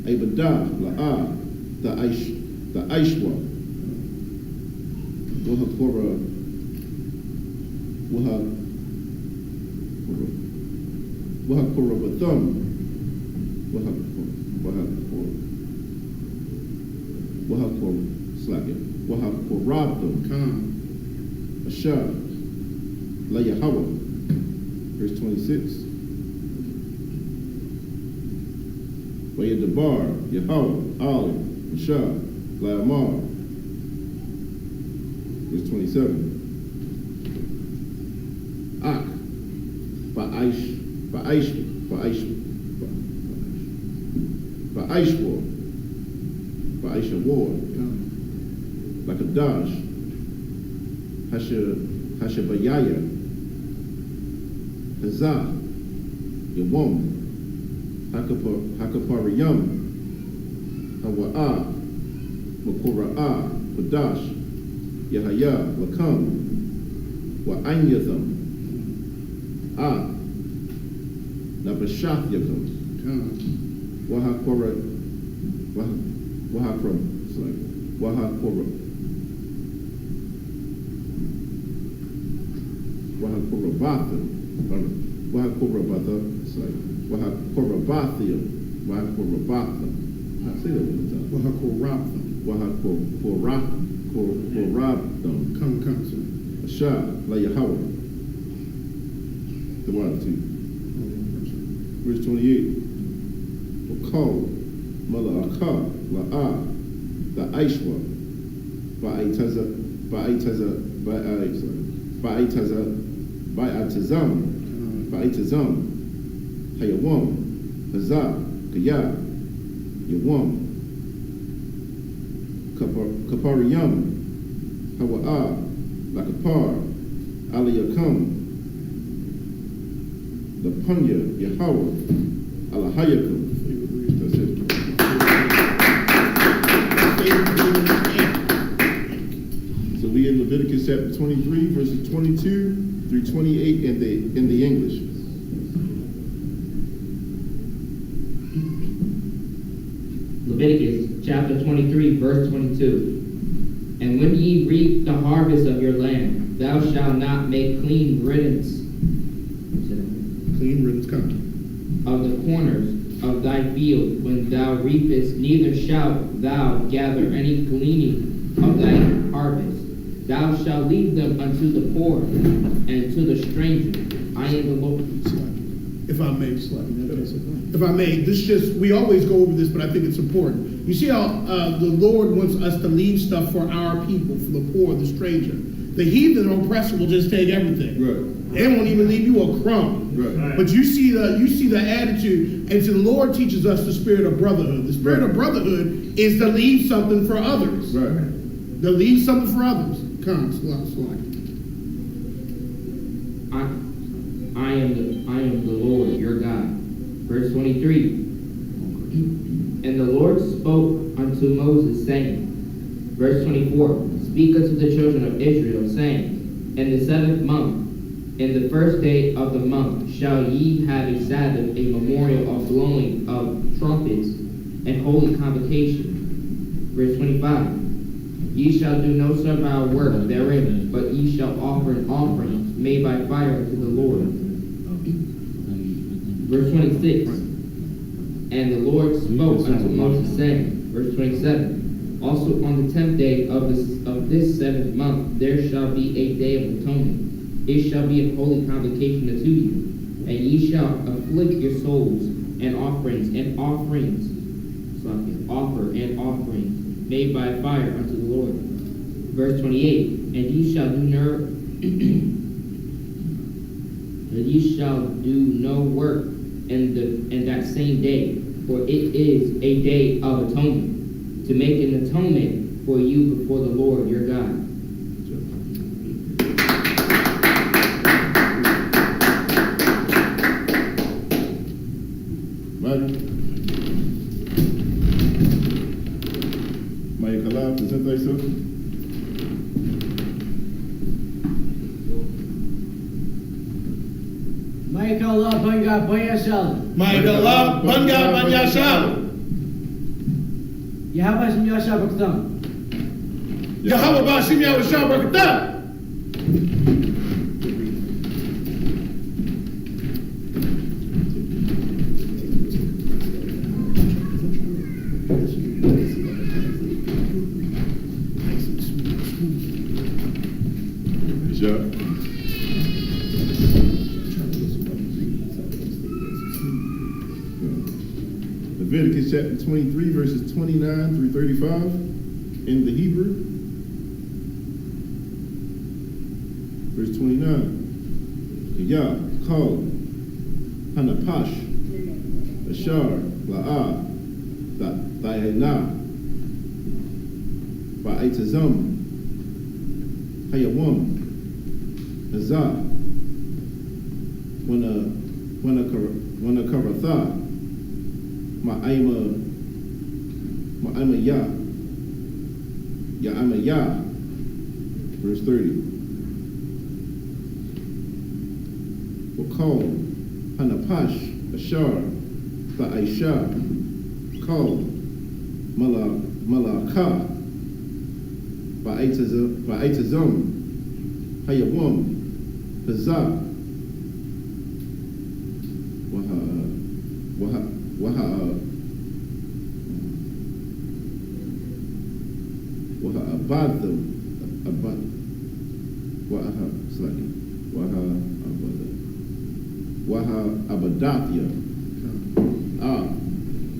Abadah, La'ah, the Aishwa, Wahakora, Wahakorabathum, Wahakorabthum, Ashah, La Yahweh, verse 26. Wayadabar, Yahweh, Al, Ashah, La Amar, verse 27. Ak, Ba'aishwar, Lakadash, Hashabayaya, Hazah, Yawam, Hakapariyam, Hawa'ah, Makora'ah, Kodash, Yahaya, Lakam, Wa'anyatham, Nabashath Yakum, Wahakora, it's like Wahakorabatha, it's like Wahakorabathia, Wahakorabatha. I say that one time. Wahakorabtham. Come, sir. Ashah, La Yahweh. The water too. Verse 28. Wakal, Mala Akah, La'ah, the Aishwa, Ba'atazam, Hayawam, Hazah, Kaya, Yawam, Kapariyam, Hawa'ah, Lakapar, Aliyakam, the Punya, Yahweh, Alahayakum. That's it. So we in Leviticus chapter 23, verses 22 through 28 in the English. Leviticus chapter 23, verse 22. And when ye reap the harvest of your land, thou shalt not make clean riddance. Clean riddance, come. Of the corners of thy field when thou reapest, neither shalt thou gather any gleaning of thy harvest. Thou shalt leave them unto the poor and to the stranger. I am the Lord. If I may, we always go over this, but I think it's important. You see how the Lord wants us to leave stuff for our people, for the poor, the stranger. The heathen or oppressor will just take everything. Right. They won't even leave you a crumb. Right. But you see the attitude, and so the Lord teaches us the spirit of brotherhood. The spirit of brotherhood is to leave something for others. Right. To leave something for others. Come, slide. I am the Lord your God. Verse 23. And the Lord spoke unto Moses, saying, verse 24, speak unto the children of Israel, saying, in the 7th month, in the 1st day of the month, shall ye have a Sabbath, a memorial of blowing of trumpets, and holy convocation. Verse 25, ye shall do no servile work therein, but ye shall offer an offering made by fire unto the Lord. Verse 26, and the Lord spoke unto Moses, saying, verse 27, also on the 10th day of this 7th month there shall be a day of atonement. It shall be a holy convocation unto you, and ye shall afflict your souls, and offer an offering made by fire unto the Lord. Verse 28, and ye shall do no work in that same day, for it is a day of atonement, to make an atonement for you before the Lord your God. Mike Kalab, present thyself. Mike Allah bangga bayasal. Mike Allah, bangga banyasal. Yahweh Shim Yasha Baktam. Yahweh Bashim Yahweh Barakatah. Leviticus chapter 23, verses 29 through 35 in the Hebrew. Verse 29. Yah, Kol, Hanapash, Ashar, La'ah, Thayena, Ba'etazam, Hayawam, Hazah, when a Karatha, Ma'ayma Yah. Ya'ama Yah. Verse 30. Wakal, Hanapash, Ashar, Ta'aisha, Kal, Malaka, Ba'etazam, Hayawam, Hazah, Abadathia,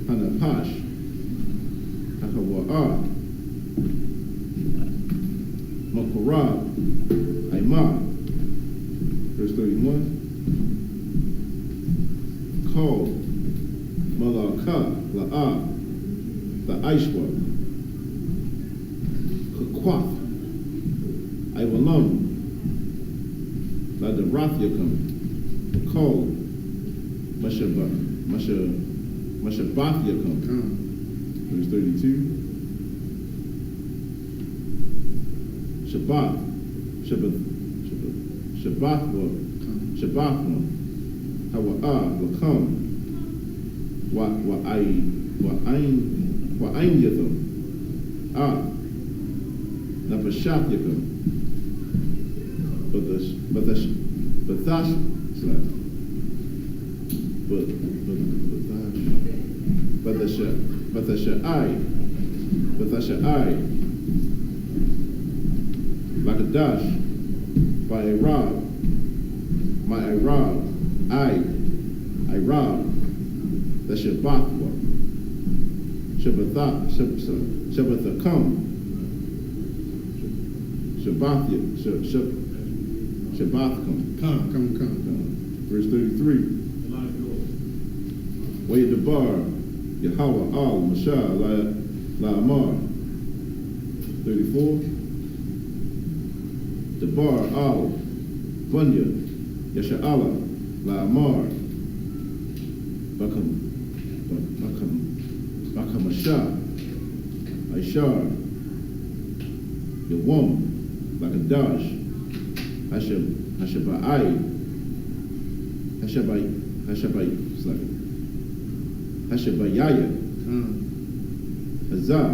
Hanapash, Hahawa'a, Makorab, Aimah. Verse 31. Call Malaka, La'ah, the Aishwa, Kakwaf, Iwalam, La Derathia come, Call Mashabathia come. Verse 32. Shabbathwa, Hawa'ah, Lakam, Wa'ain Yatham, Napashat Yakum, Sha'ai, Lakadash, by Arab, my Arab, Arab, the Shabbathwa, Shabbathakam, Shabbathakam. Come. Verse 33. Waydabar, Yahweh al Mashah La'amar. 34. Dabar al Bunya Yasha'ala La'amar. Bakamashah Aishar Yawam Lakadash Hashabayaya Hazah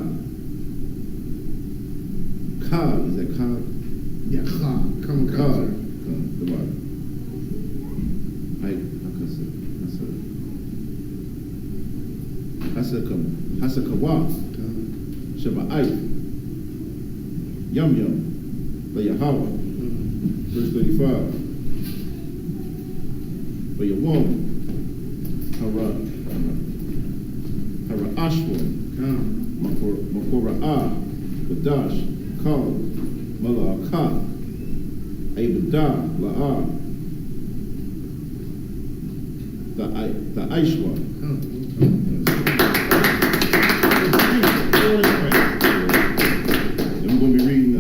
Ka, is that Ka? Yeah, come. The water. Hasakawa Shaba'ai Yum La Yahweh. Verse 35. For your woman, Hara Ashwan, Makora'ah, Badash, Kal, Mala'akah, Abadah, La'ah, the Aishwa. And we're going to be reading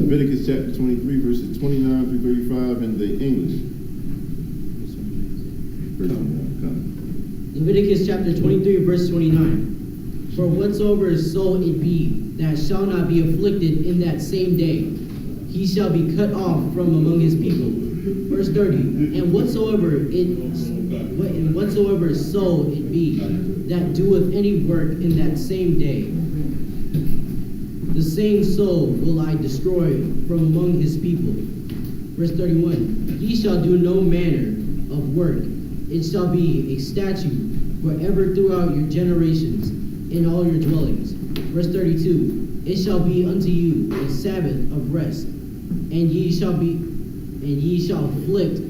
Leviticus chapter 23, verses 29 through 35 in the English. Leviticus chapter 23, verse 29. For whatsoever soul it be that shall not be afflicted in that same day, he shall be cut off from among his people. Verse 30. And whatsoever soul it be that doeth any work in that same day, the same soul will I destroy from among his people. Verse 31. Ye shall do no manner of work. It shall be a statute forever throughout your generations in all your dwellings. Verse 32. It shall be unto you a Sabbath of rest, and ye shall afflict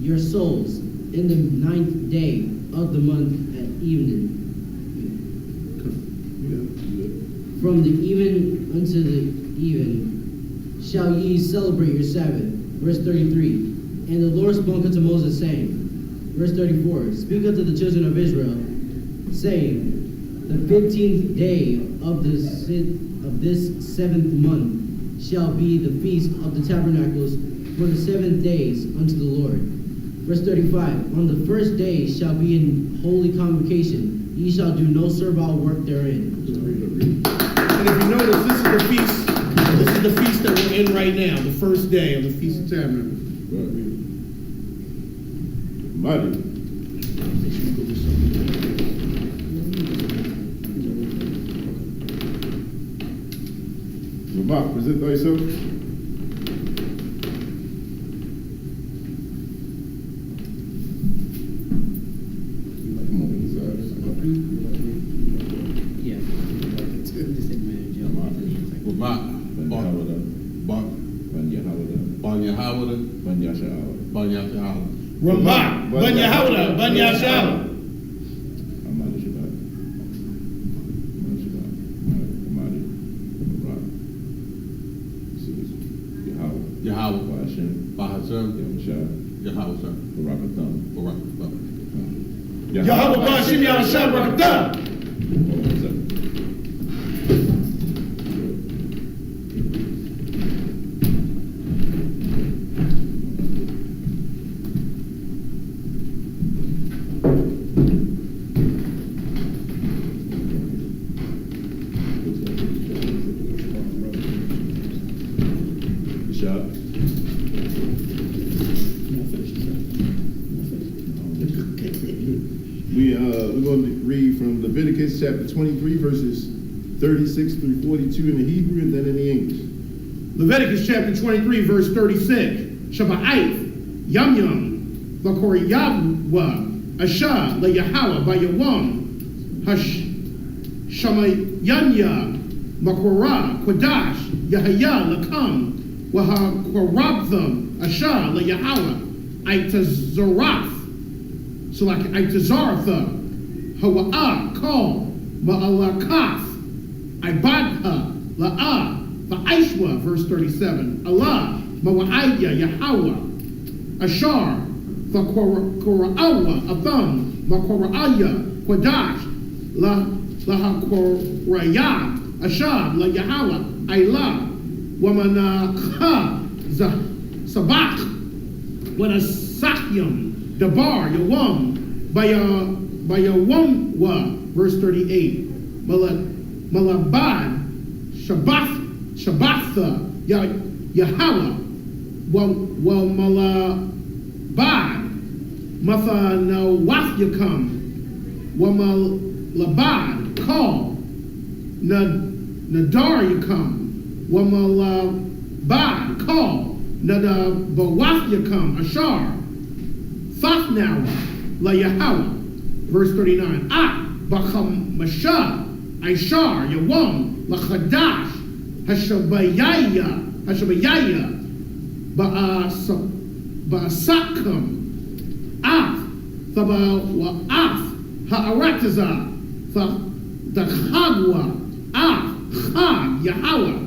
your souls in the 9th day of the month at evening. From the even unto the even shall ye celebrate your Sabbath. Verse 33. And the Lord spoke unto Moses, saying, verse 34, speak unto the children of Israel, saying, the 15th day of this 7th month shall be the feast of the tabernacles for the 7 days unto the Lord. Verse 35, on the first day shall be in holy convocation. Ye shall do no servile work therein. And if you notice, this is the feast that we're in right now, the first day of the Feast of Tabernacles. Mighty. Rabak, present thyself. Come on inside. Yeah. Ramak, Ban Yehoda, Ban Yashal. Yahweh Bashim Yahshua Barakatah. We're going to read from Leviticus chapter 23, verses 36 through 42 in the Hebrew and then in the English. Leviticus chapter 23, verse 36. Shaba'aith, Yum, Vakor Yahweh, Asha, Le Yahweh, Bayawam, Shamayanya, Makorah, Kodash, Yahaya, Lakam, Wahakorabtham, Asha, Le Yahweh, Aitazorath. So like Aitazartha, Hawa'ah, Kal, Ma'alakaf, Ibadha, La'ah, Va'ishwa, verse 37. Allah, Mawa'aya, Yahweh, Ashar, Va'kora'awa, Atham, Ma'kora'aya, Quadash, Lahakora'ya, Ashab, La Yahweh, Ayla, Wamanakha, Sabach, Wanasakyam, Dabar, Yawam, Bayawamwa, verse 38. Malabad, Shabatha, Yahweh, Malabad, Mathanawathyakam, Wamalabad, Call, Nadar Yakam, Wamalabad, Call, Nadabawathyakam, Ashar, Thafnawa, La Yahweh, verse 39. Bacham Mashah, Aishar, Yawam, Lachadash, Hashabayaya, Ba'asakam, Af, Thabawa'af, Ha'arataza, Thachagwa, Af, Chag, Yahweh,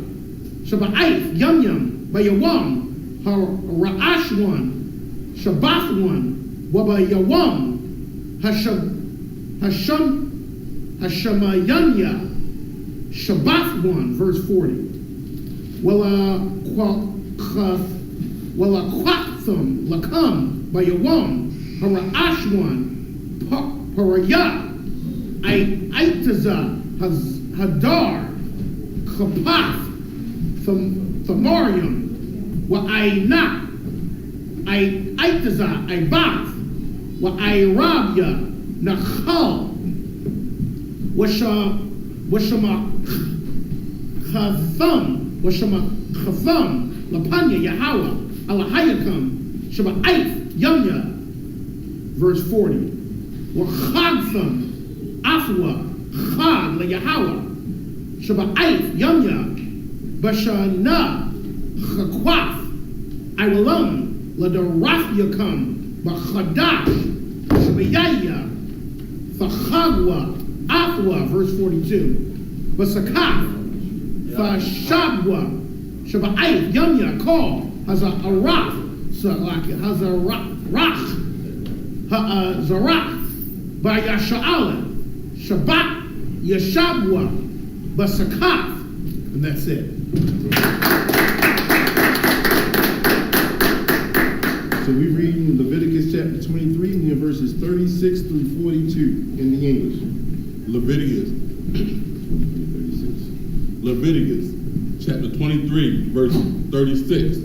Shaba'if, Yum, Bayawam, Ha'ra'ashwan, Shabathwan, Wabayawam, Hashamayanya, Shabbath 1, verse 40. Quatham, Lakam, Bayawam, Hara'ashwan, Paraya, Aitaza, Hadar, Kapath, Thamarium, Wa'ayna, Aitaza, Ibath, Wa'ayrabya, Nachal, Washamachatham, Lapanya, Yahweh, Alahayakam, Shaba'if, Yumya, verse 40. Wachagtham, Afwa, Chag, La Yahweh, Shaba'if, Yumya, Bashana, Chakwaf, Iwalam, La Darathyakam, Bachadash, Shabayaya, Thachagwa, Afwa, verse 42. Basakaf, Fashabwa, Shaba'if, Yumya, Call, Hazarach, Hazarach, Ha'azarach, Bayasha'ala, Shabbat, Yashabwa, Basakaf, and that's it. So we read in Leviticus chapter 23, and verses 36 through 42 in the English. Leviticus chapter 23, verse 36.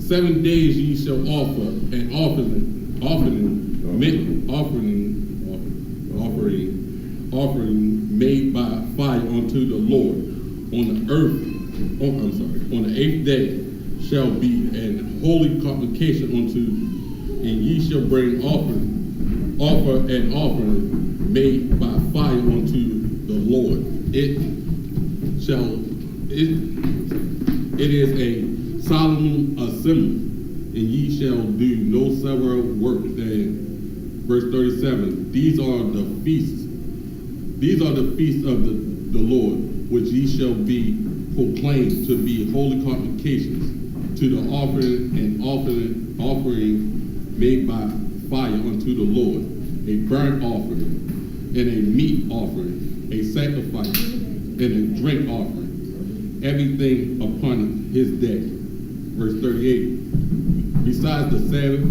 7 days ye shall offer an offering made by fire unto the Lord. On the 8th day shall be an holy convocation unto, and ye shall bring offer an offering made by fire unto the Lord. It is a solemn assembly, and ye shall do no several work therein. Verse 37, these are the feasts of the Lord, which ye shall be proclaimed to be holy convocations, to the offering made by fire unto the Lord, a burnt offering, and a meat offering, a sacrifice, and a drink offering, everything upon his day. Verse 38, besides the Sabbath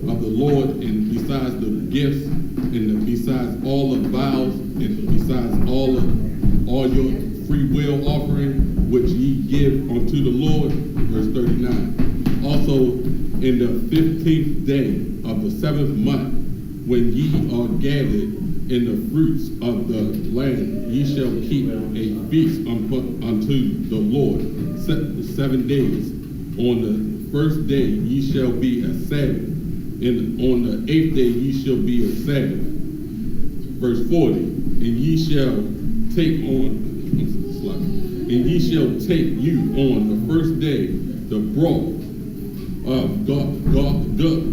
of the Lord, and besides the gifts, and besides all the vows, and besides all your free will offering, which ye give unto the Lord. Verse 39, also in the 15th day of the 7th month, when ye are gathered in the fruits of the land, ye shall keep a feast unto the Lord 7 days. On the first day ye shall be a Sabbath, and on the 8th day ye shall be a Sabbath. Verse 40, and ye shall take you on the first day the broth of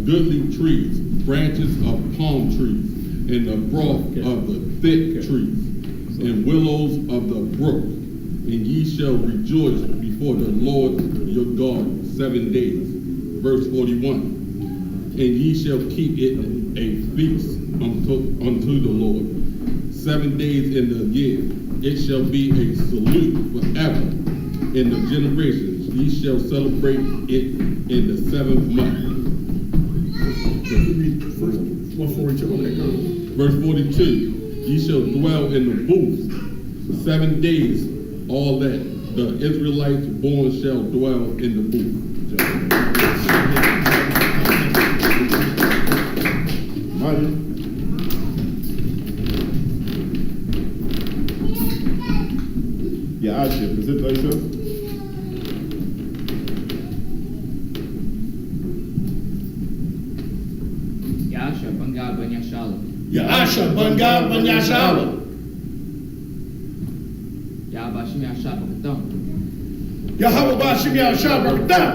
goodly trees, branches of palm trees, and the broth of the thick trees, and willows of the brook, and ye shall rejoice before the Lord your God 7 days. Verse 41. And ye shall keep it a feast unto the Lord 7 days in the year. It shall be a salute forever in the generations. Ye shall celebrate it in the 7th month. Verse 142. Okay, go. Verse 42. Ye shall dwell in the booths 7 days. All that the Israelites born shall dwell in the booth. Yeah, I ship. Is it like so? Yasha Bangal Banyashala. Ya'asha Bangal Banyashala. Yabashim Yasha Bakatam. Yahweh Bashim Yahshua Barakatah.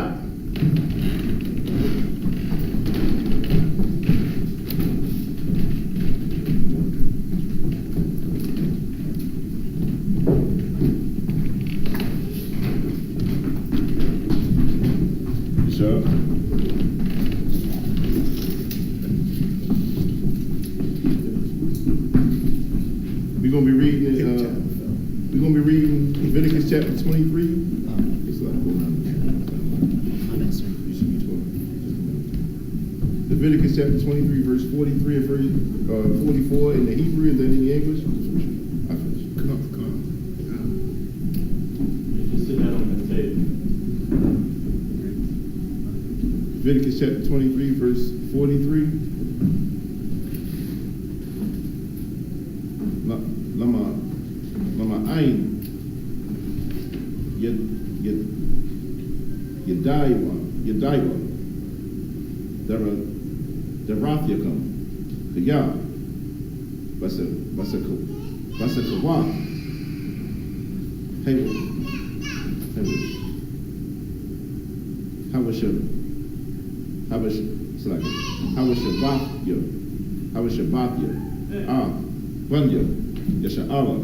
Sure. We're gonna be reading Leviticus chapter 23. It's like Leviticus chapter 23, verse 43 and verse 44 in the Hebrew and then in the English. I finished. Come on. Just sit down on the table. Leviticus chapter 23, verse 43. Lama ain Yedaiwa Darathiakam Kaya Basa Kawa Habashabathya Vanya Yasha'ala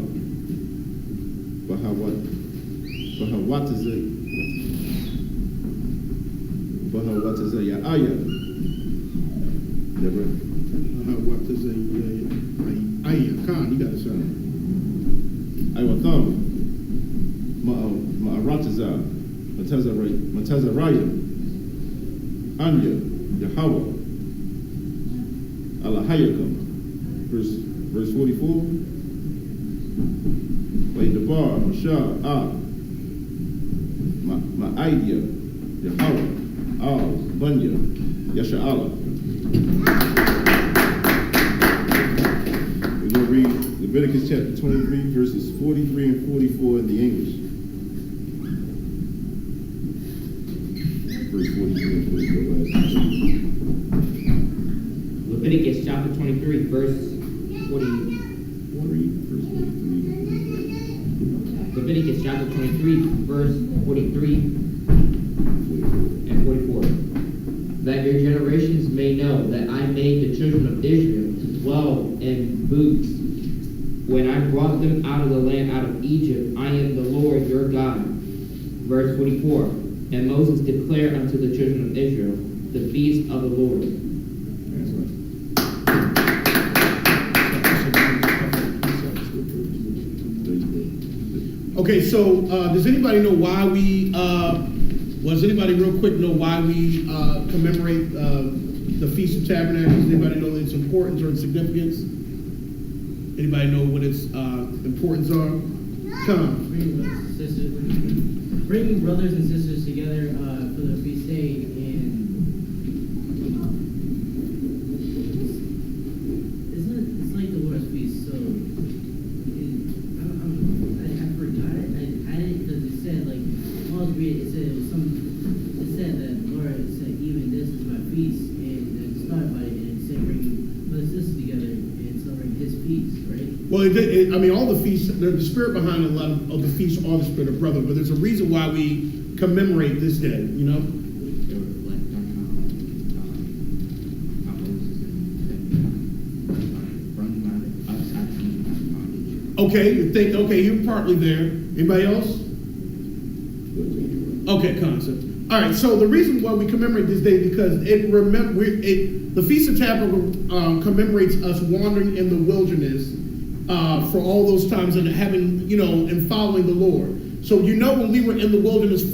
Bahawat is it? What is it? Ya'aya. Deborah. What is a Khan? You got to say. Aywatham. Ma'arataza. Matazaraya. Anya. Yahweh. Alahayakam. Verse 44. Wait the bar. Mashah. My idea. Yahweh. Bunya, Yasha'ala. We're going to read Leviticus chapter 23, verses 43 and 44 in the English. Verse 43 and 44. Leviticus chapter 23, verse 40. Verse 43. Leviticus chapter 23, verse 43 and 44. That your generations may know that I made the children of Israel to dwell in booths when I brought them out of the land, out of Egypt. I am the Lord your God. Verse 44. And Moses declared unto the children of Israel the feast of the Lord. That's right. Okay, so does anybody know why we? Does anybody real quick know why we commemorate the Feast of Tabernacles? Anybody know its importance or its significance? Anybody know what its importance are? Come. Bringing brothers and sisters together for the feast day, and it's like the Lord's feast. So I forgot it. I didn't, because it said like I was reading. It said it said that the Lord said even this is my feast, and I just thought about it, and it said bringing brothers and sisters together and celebrating His feast, right? Well, I mean, all the feasts, the spirit behind a lot of the feasts are the spirit of brother, but there's a reason why we commemorate this day, you know? Okay, you think, okay, you're partly there. Anybody else? Okay, concept. All right, so the reason why we commemorate this day because the Feast of Tabernacles commemorates us wandering in the wilderness for all those times and having, and following the Lord. So when we were in the wilderness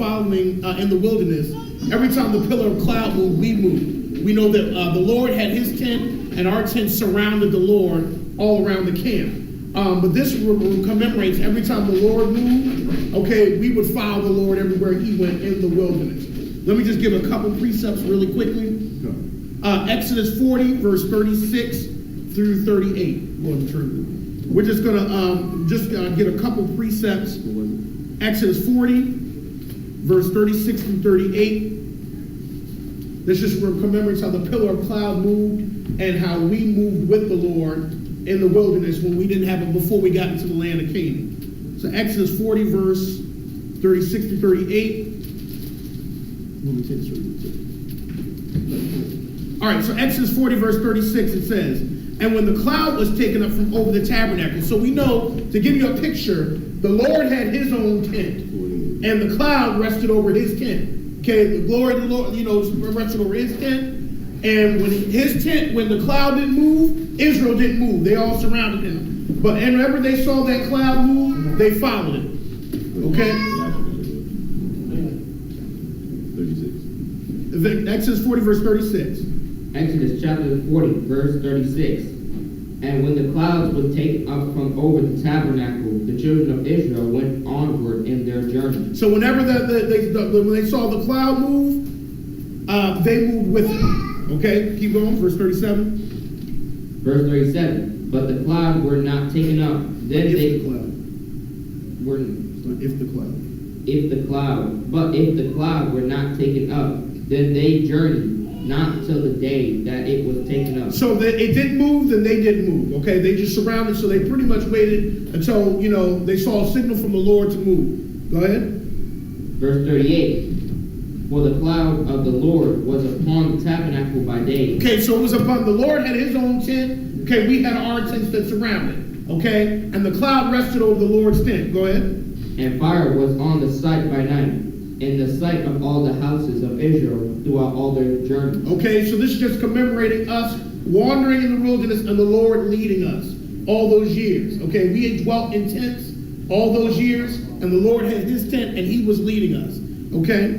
every time the pillar of cloud moved, we moved. We know that the Lord had his tent and our tent surrounded the Lord all around the camp. But this commemorates every time the Lord moved, okay, we would follow the Lord everywhere he went in the wilderness. Let me just give a couple precepts really quickly. Exodus 40, verse 36 through 38. We're just going to get a couple precepts. Exodus 40, verse 36 through 38. This just commemorates how the pillar of cloud moved and how we moved with the Lord in the wilderness when we didn't have it before we got into the land of Canaan. So Exodus 40, verse 36 through 38. Let me take this really quick. All right, so Exodus 40, verse 36, it says, and when the cloud was taken up from over the tabernacle. So we know, to give you a picture, the Lord had his own tent, and the cloud rested over his tent. Okay, the glory of the Lord, rested over his tent. And when the cloud didn't move, Israel didn't move. They all surrounded him. But whenever they saw that cloud move, they followed it. Okay? 36. Exodus 40, verse 36. Exodus chapter 40, verse 36. And when the clouds were taken up from over the tabernacle, the children of Israel went onward in their journey. So whenever when they saw the cloud move, they moved with it. Okay, keep going, verse 37. Verse 37. But the cloud were not taken up. Then If they the cloud. were. If the cloud. If the cloud were not taken up, then they journeyed not till the day that it was taken up. So that it didn't move, then they didn't move. Okay, they just surrounded. So they pretty much waited until they saw a signal from the Lord to move. Go ahead. Verse 38. For the cloud of the Lord was upon the tabernacle by day. Okay, so it was upon the Lord had his own tent. Okay, we had our tents that surrounded. Okay, and the cloud rested over the Lord's tent. Go ahead. And fire was on the sight by night, in the sight of all the houses of Israel throughout all their journey. Okay, so this is just commemorating us wandering in the wilderness and the Lord leading us all those years. Okay, we had dwelt in tents all those years, and the Lord had his tent and he was leading us. Okay,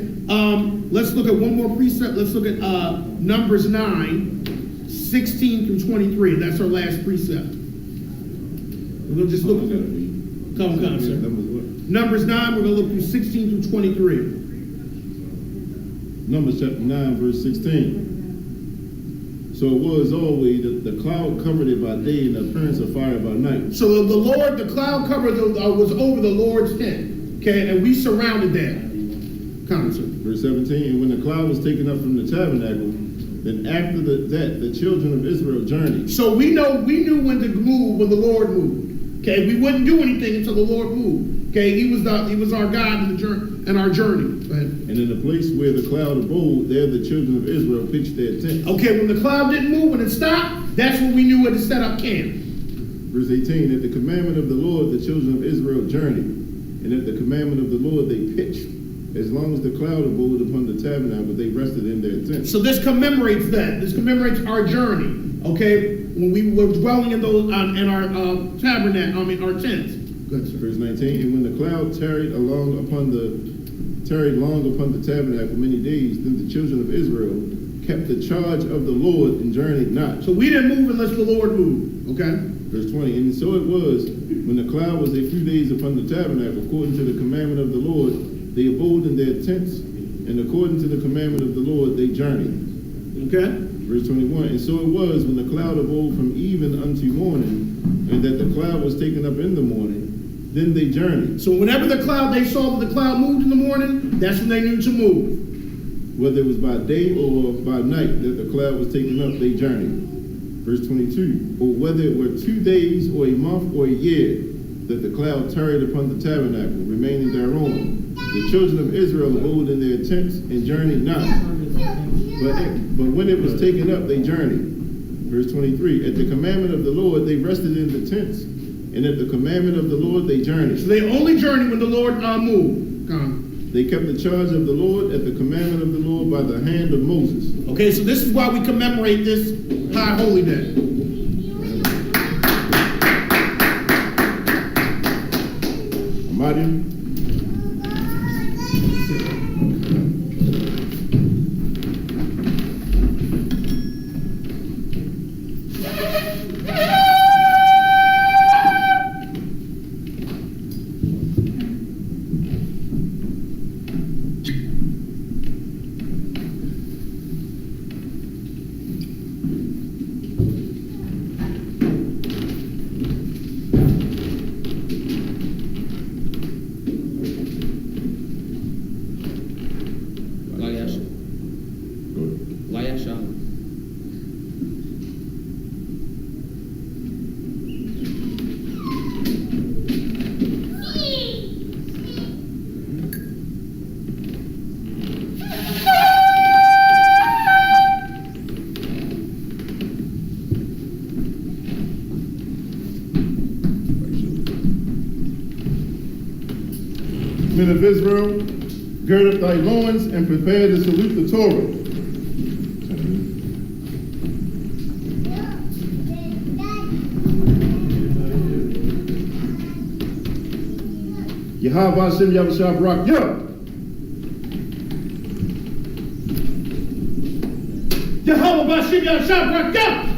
let's look at one more precept. Let's look at Numbers 9, 16 through 23. That's our last precept. We'll just look at it. Come, sir. Numbers 9, we're going to look through 16 through 23. Numbers chapter 9, verse 16. So it was always the cloud covered it by day and the appearance of fire by night. So the cloud covered was over the Lord's tent. Okay, and we surrounded that. Verse 17, and when the cloud was taken up from the tabernacle, then after that the children of Israel journeyed. So we knew when to move when the Lord moved. Okay, we wouldn't do anything until the Lord moved. Okay, he was our God in our journey. Go ahead. And in the place where the cloud abode, there the children of Israel pitched their tents. Okay, when the cloud didn't move, when it stopped, that's when we knew where to set up camp. Verse 18, at the commandment of the Lord, the children of Israel journeyed, and at the commandment of the Lord they pitched. As long as the cloud abode upon the tabernacle, they rested in their tents. So this commemorates that. This commemorates our journey. Okay, when we were dwelling in those in our tabernacle, our tents. Good, sir. Verse 19, and when the cloud tarried long upon the tabernacle many days, then the children of Israel kept the charge of the Lord and journeyed not. So we didn't move unless the Lord moved. Okay. Verse 20, and so it was when the cloud was a few days upon the tabernacle, according to the commandment of the Lord, they abode in their tents, and according to the commandment of the Lord, they journeyed. Okay. Verse 21, and so it was when the cloud abode from even unto morning, and that the cloud was taken up in the morning, then they journeyed. So whenever they saw that the cloud moved in the morning, that's when they knew to move. Whether it was by day or by night that the cloud was taken up, they journeyed. Verse 22, or whether it were 2 days or a month or a year that the cloud tarried upon the tabernacle, remaining thereon, the children of Israel abode in their tents and journeyed not. But when it was taken up, they journeyed. Verse 23, at the commandment of the Lord, they rested in the tents And at the commandment of the Lord they journeyed. So they only journey when the Lord moved. They kept the charge of the Lord at the commandment of the Lord by the hand of Moses. Okay, so this is why we commemorate this High Holy Day. Amadium. Men of Israel, gird up thy loins and prepare to salute the Torah. Yahweh Hashem Yahushua Barak Yah. Yahweh Hashem Yahushua Barak Yah.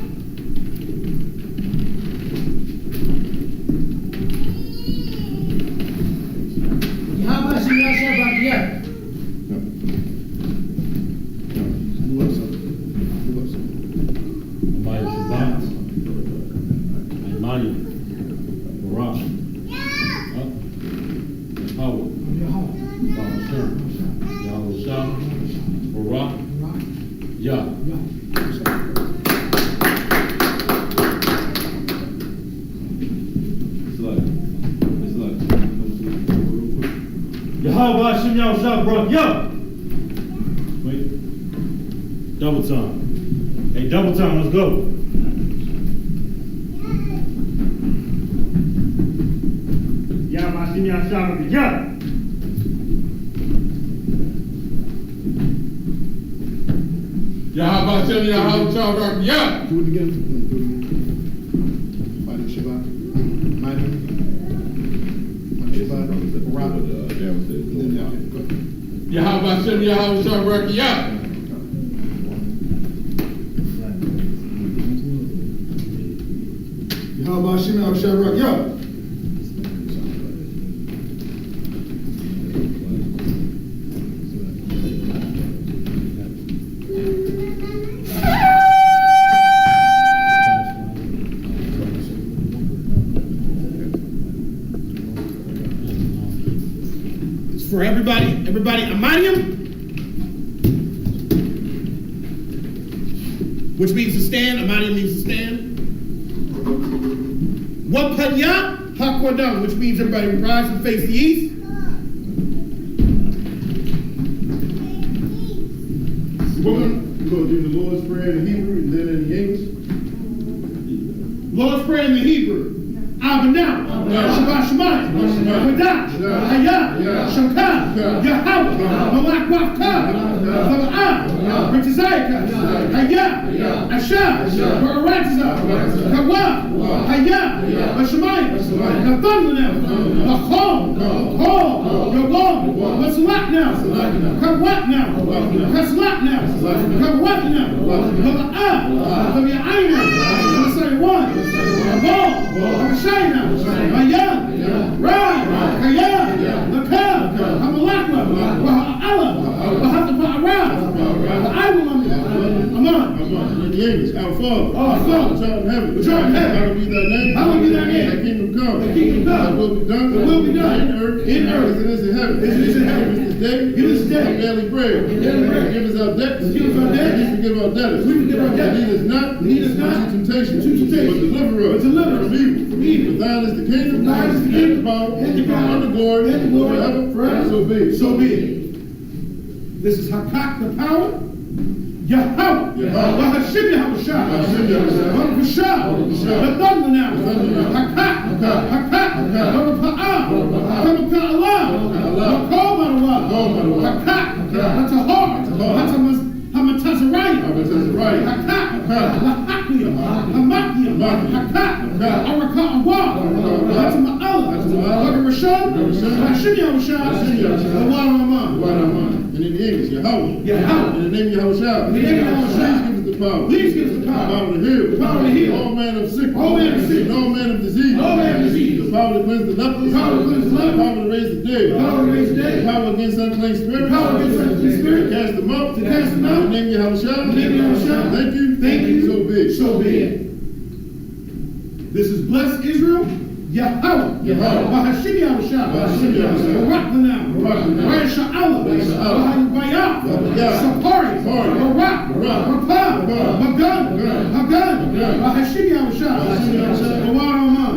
Yahweh Hashem Yahushua Barak Yah. Wait. Double time. Hey, double time, let's go. Yahweh Hashem Yahushua Barak Yah. Yahweh Hashem Yahushua Barak Yah. Do it again. Mighty Shabbat. Mighty Shabbat. Yahweh Hashem Yahushua Barak Yah. Yahweh Hashem Yahushua Barak Yah. For everybody, Amadium, which means to stand. Amadium means to stand. Wapanya Hakwadam, which means everybody rise and face the east. We're going to do the Lord's Prayer in Hebrew and then in the English. Lord's Prayer in the Hebrew. Abinah, Shabbat Shemayim, Kodash, Hayah, Shokah, Yahweh, Malak Wafkah, Vala'ah, Ritazayaka, Hayah, Ashah, Baratza, Kawah, Hayah, Shemayim, Nathanlanel, Lachom, Kol, Yogom, Masalat now, Kawat now, Kaslat now, Kawat now, Vala'ah, Vavi'ayna, Masaywan, Abol, Abishayna, Hayah, Ra, Hayah, Lakah, Hamalakwa, Waha'ala, Wahatapa'ara, Waha'aywalam, Aman. In the English, our Father, Our Father, which art in heaven, which art in heaven, hallowed be thy name, hallowed be thy name, thy kingdom come, thy kingdom come, thy will be done, thy will be done, in earth, as it is in heaven. as it is in heaven. Give us this day, Give us this day, our daily bread, daily bread. Forgive us our debts, Forgive us our debts, and we forgive our debtors, we forgive our debtors, lead us not into temptation, but deliver us from evil. from evil. For thine is the kingdom, thine is the and kingdom, the power, and the power, and the glory, and the glory, forever, forever. so be it. So be it. This is Hakak, the power, Yahweh. Wahashim Yahushua. Barakashah. The thunder now. Hakat. Baraka'ah. Baraka'Allah. Baraka'Allah. Hakat. That's a heart. That's a Hamatazariah. Hakat. Lahakia. Hamakia. Hakat. Araka'Allah. That's a Ma'allah. Barakashah. Wahashim Yahushua. The water of Amman. And in the English, Yahweh. Yahweh. In the name of Yahushua. In the name of Yahushua. Please give us the power. Please give us the power. The power to heal. The power to heal. All manner of sickness. All manner of sickness. And all manner of disease. All manner of disease. The power to cleanse the lepers. The power to cleanse the lepers. The power to raise the dead. The power to raise the dead. The power against unclean spirits. The power against unclean spirits. To cast them out. To cast them out. In the name of Yahushua. In the name of Yahushua. Thank you. Thank you. So be it. So be it. This is blessed Israel. Yahweh. Wahashim Yahushua. Barak Lanam. Raya Sha'ala. Bayah. Sapari. Barak. Rapah. Magan. Hagan. Wahashim Yahushua. Bawar Amman.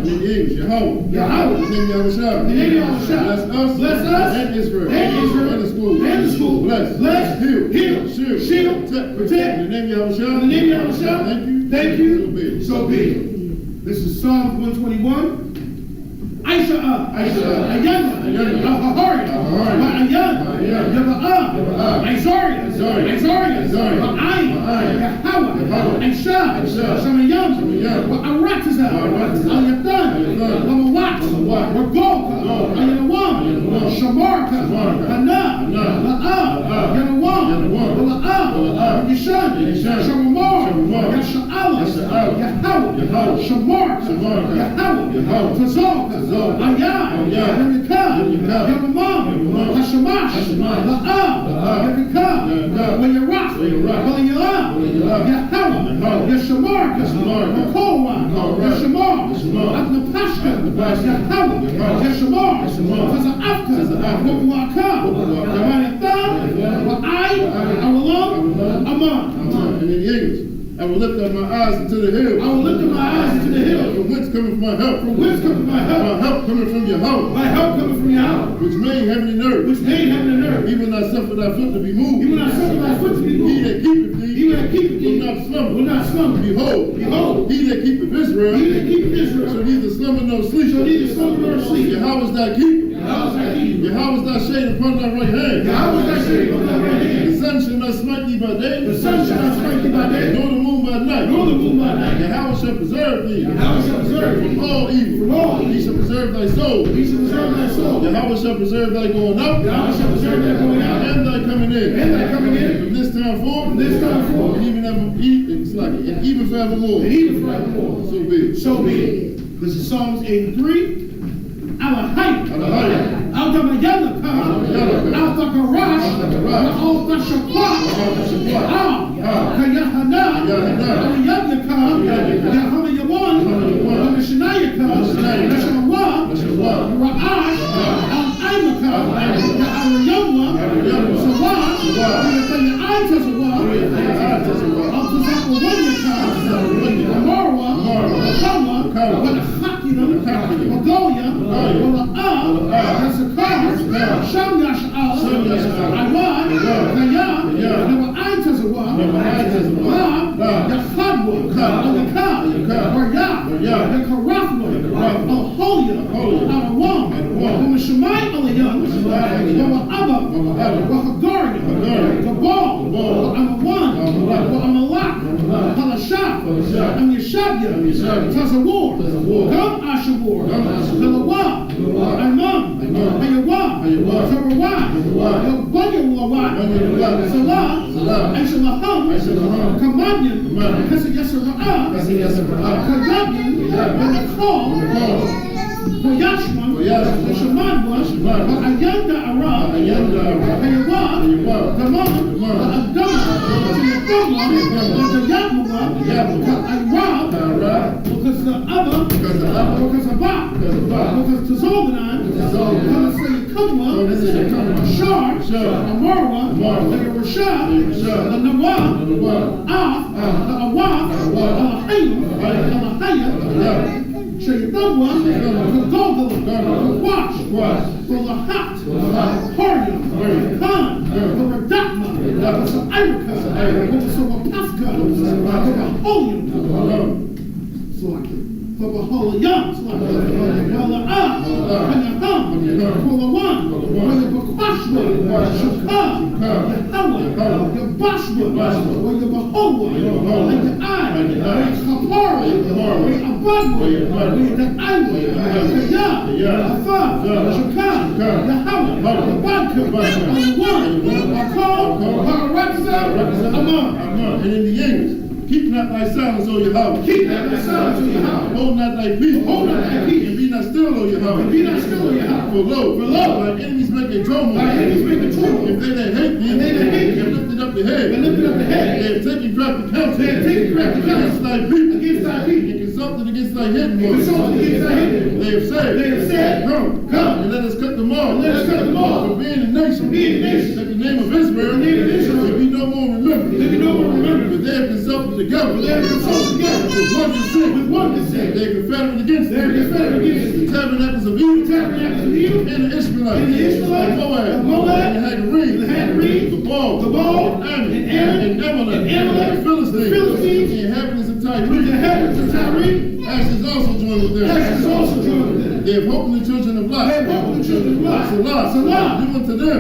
In the English, Yahweh. Yahweh. In the name of Yahushua. In the name of Yahushua. Bless us. And Israel. And Israel. And the school. And the school. Bless. Heal. Shield. Protect. In the name of Yahushua. In the name of Yahushua. Thank you. Thank you. So be it. This is Psalm 121. Isupk. Ayana. Ahahari. Ayana. Yaba'ah. Isaiah. Ba'ai. Yahweh. Aisha. Shamayam. Aratiza. Al-Yatan. Lamawat. Ragoka. Ayanawam. Shamarka. Hana. La'ah. Yanawam. La'ah. Yishan. Shamamar. Yasha'ala. Yahweh. Shamar. Yahweh. Tazal. Ayah. Yamikah. Yamamam. Hashamash. La'ah. Yamikah. Wayarach. Wayalah. Yahweh. Yashamar. Makowa. Yashamar. Adnapashka. Yahweh. Yashamar. Taza'afka. Wabuaka. Yamayatah. Wa'ai. Awalam. Amman. And in the English, I will lift up my eyes into the hill. I will lift up my eyes into the hill. From whence cometh my help? From whence cometh my help? My help cometh from Yahweh. My help cometh from Yahweh. Which made heaven and earth. Which made heaven and earth. Even thy suffer thy foot to be moved. Even thy suffer thy foot to be moved. He that keepeth thee. He that keepeth thee. Will not slumber. Will not slumber. Behold. He that keepeth Israel. He that keepeth Israel. Shall neither slumber nor sleep. Shall neither slumber nor sleep. Yahweh is thy keeper. Yahweh is thy keeper. Yahweh is thy shade upon thy right hand. Yahweh is thy shade upon thy right hand. The sun shall not smite thee by day. The sun shall not smite thee by day. Nor the moon by night. Nor the moon by night. Yahweh shall preserve thee. Yahweh shall preserve thee. From all evil. From all evil. He shall preserve thy soul. He shall preserve thy soul. Yahweh shall preserve thy going out. Yahweh shall preserve thy going out. And thy coming in. And thy coming in. From this time forth. From this time forth. And even and even forevermore. And even forevermore. So be it. So be it. This is Psalms 83. Alahai. Al-Damayalaka. Al-Takarash. Al-Tashaqaq. Kayahana. Al-Yabnaka. Yahamayawan. Al-Mishnayaka. Nashawa. Ra'ash. Al-Aimaka. Al-Yawwa. Sawa. Al-Tayaitazawa. Al-Tazakawanyaka. Al-Marwa. Al-Kawa. Magoya, Wala'ah, Hezekiah, Sham Yash'al, Awad, Kayah, Nawa'ai Tazawah, Lab, Yachadwa, Alakah, Baryah, Yakarafwa, Al-Holia, Al-Awam, Wamashemai Alayam, Wa'abba, Wahagaria, Gabal, Wa'amawan, Wa'amalak, Halashah, Amyashabya, Tazawar, Gam Ashavor, Galawah, Imam, Hayawah, Sarawah, Yabanyawah, Salah, Aishalaham, Kamanyan, Kasayasara'ah, Kayabyan, Manakal, Yashman, Shamanwa, Ayanda Arab, Hayawah, Gaman, Abdullah, Arab, because the other, because of Bach, because to Zolganan, because the Kumwa, Shar, Amarwa, the Rashad, the Nawab, the Awaf, Al-Hayy, Al-Hayy, Shayatawah, the Golgotha, the Wash, the Lahat, Harya, Khan, the Radakma, And in the English, keep not thy silence, O Yahweh. Keep not thy silence, O Yahweh. Hold not thy peace. Hold not thy peace. And be not still, O Yahweh. And be not still, O Yahweh. For lo, thy enemies make a tumult. Thy enemies make a tumult. If they that hate thee, have lifted up the head. And lifted up the head. They have taken crafty counsel. They have taken crafty counsel against thy people. Against thy people. And consulted against thy hidden ones. Consulted against thy hidden ones. They have said, come, and let us cut them off. And let us cut them off. For being a nation. That the name of Israel. Will be no more remembered. But they have consulted together. With one consent. They are confederate against the Tabernacles of Edom. And the Ishmaelites. And Moab. And the Hagarenes. The Baal. And Ammon. And Amalek. The Philistines. The inhabitants of Tyre. Ashes also joined with them. They have hope in the children of Lot. Salah. Do unto them.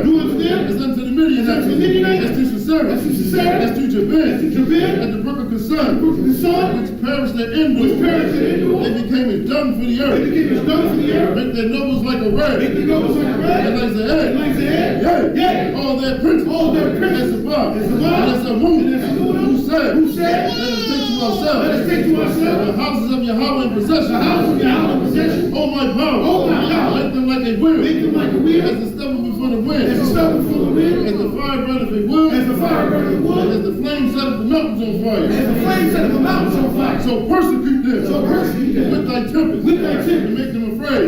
As unto the Midianites. As to Sisera. As to Jabin. At the brook of Kison. Which perished at Endor. They became as dung for the earth. Make their nobles like a rag. And like the egg. Yea. All their princes. As above. And as a moon. Who said, let us take to ourselves the houses of Yahweh in possession. Oh my power. Make them like a wheel. As the stubble before the wind. As the fire burneth a wood. As the flame setteth the mountains on fire. So persecute them. With thy tempest. And make them afraid.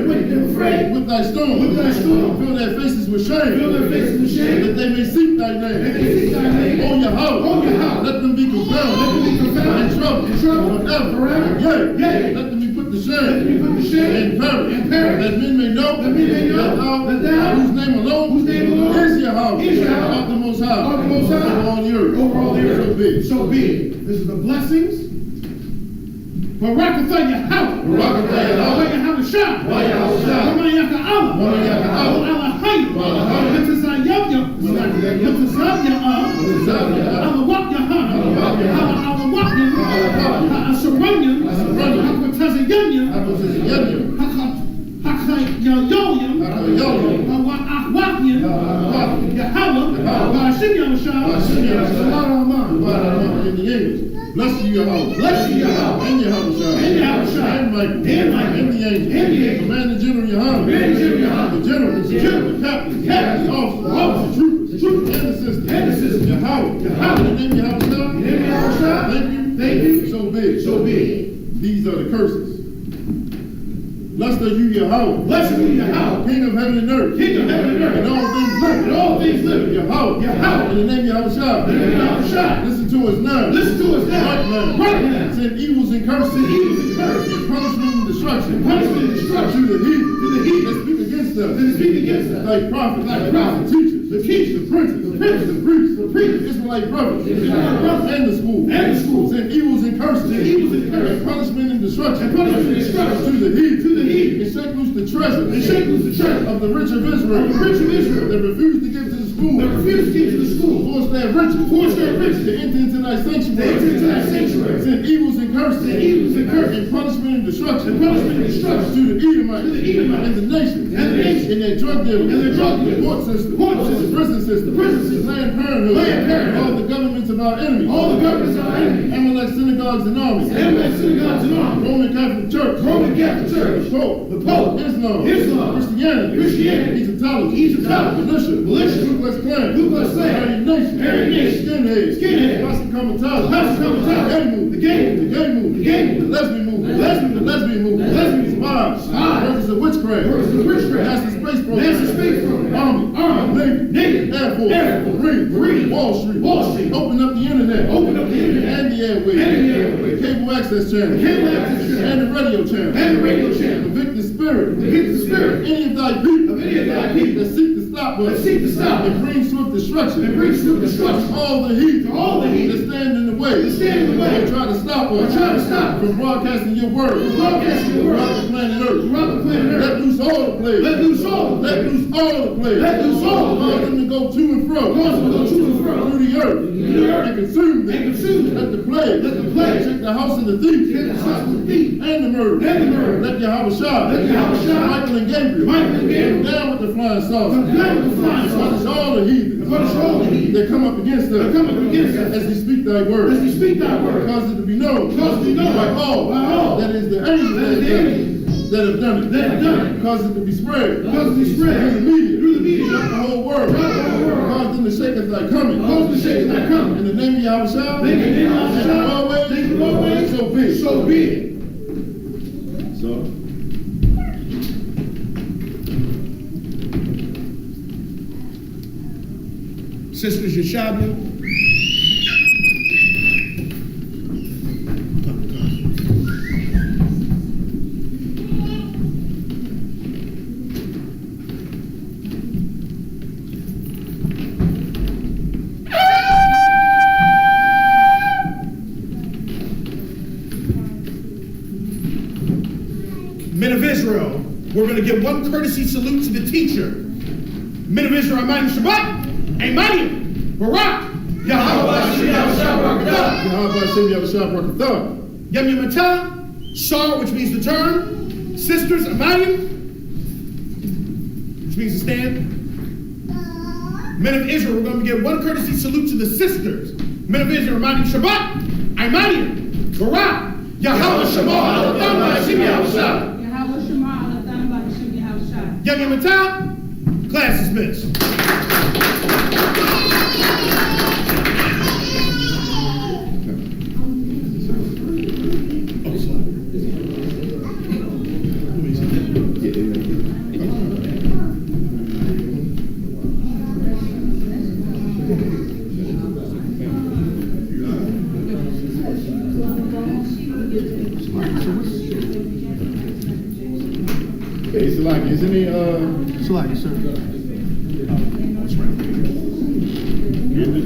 With thy storm. Fill their faces with shame. That they may seek thy name. O Yahweh. Let them be confounded. And trouble. Forever. Yea. Let them be put to shame. And perish. That men may know. That thou, whose name alone is Yahweh. Of the Most High. Over all the earth. So be it. This is the blessings. Barakatha Yahweh. Yahweh Shah. Yahweh Allah. Allah Hayy. This is Yahweh. This is Yahweh. Allah Wak Yahweh. Allah Wak Yahweh. Asaranya. Hakwataza Yanya. Hakay Yoyam. Ahwakyan. Yahweh. Bashim Yahweh. In the English. Bless you, Yahweh. And Yahweh. And Michael. And the angel. Command the general Yahweh. The general. The captain. The officer. The troopers. And the system. Yahweh. In the name Yahweh. Thank you. So be it. These are the curses. Blessed are you, Yahweh. King of heaven and earth. And all things living. Yahweh. In the name Yahweh. Listen to us now. Right now. Send evils and curses. And punishment and destruction. To the heathen. That speak against us. Like prophets. The teachers. The princes. The priests. The Israelite brothers. And the schools. Send evils and curses. And punishment and destruction. To the heathen. And shake loose the treasure. Of the rich of Israel. That refuse to give to the school. Force their riches. To enter into thy sanctuary. Send evils and curses. And punishment and destruction. To the Edomites. And the nations. And their drug dealers. The court system. The prison system. The Planned Parenthood. All the governments of our enemies. Amalek synagogues and armies. Roman Catholic Church. The Pope. Islam. Christianity. Egyptology. Militia. Ku Klux Klan. Aryan Nation. Skinheads. Boston Comitatus. The gay movement. The lesbian movement. Spies. Workers of witchcraft. NASA space program. Army. Navy. Air Force. Marine. Wall Street. Open up the internet. And the airwaves. Cable access channel. And the radio channel. Convict the spirit. Any of thy people that seek to stop that us. seek to stop And bring swift destruction. and bring swift destruction. All the heathen. All the heathen. That stand in the way. That stand in the way. They try to stop us. They try to stop us. From broadcasting your word. From broadcasting your word. Throughout the planet Earth. Throughout the planet Earth. Let loose all the plagues. Let loose all the Let plagues. loose all the plagues. Let loose all the Cause plagues. them to go to and fro. Cause them to go to and fro. Through the earth. Through the earth. And consume them. And consume them. Let the plague. Let the plague. Check the house of the thief. Check the house of the thief. And the murder. And the murder. Let Yahweh Shah. Let Yahweh Shah. Michael and Gabriel. Michael and Gabriel. Come down with the flying saucer. Come down with the flying saucer. Punish all the heathens. Punish all the heathens. That come up against us. That come up against us. As we speak thy word. As we speak thy word. Cause it to be known. Cause it to be known. By all. That is the angels That is the angels. that have done it. That have done it. Cause it to be spread. Cause it to be spread. Through the media. Through the media. Throughout the whole world. Throughout the whole world. Cause them to shake us like coming. Cause them to shake us like coming. In the name of Yahweh Shah. In the name of Yahweh Shah. Always. Thank you always. So be it. So be it. So. Sisters Yeshabia. Men of Israel, we're going to give one courtesy salute to the teacher. Men of Israel, Amayim Shabbat, Amayim, Barak, Yahweh Hashem Yahushua Barakatah, Yahweh Hashem Yahushua Barakatah. Yom Yamatah, Shar, which means to turn, sisters, Amayim, which means to stand. Men of Israel, we're going to give one courtesy salute to the sisters. Men of Israel, Amayim Shabbat, Amayim, Barak, Yahweh Shema Alatam Hashem Yahushua. Yom Yamatah, class dismissed. Hey, Salaki, is any, Salaki, sir. Hear me?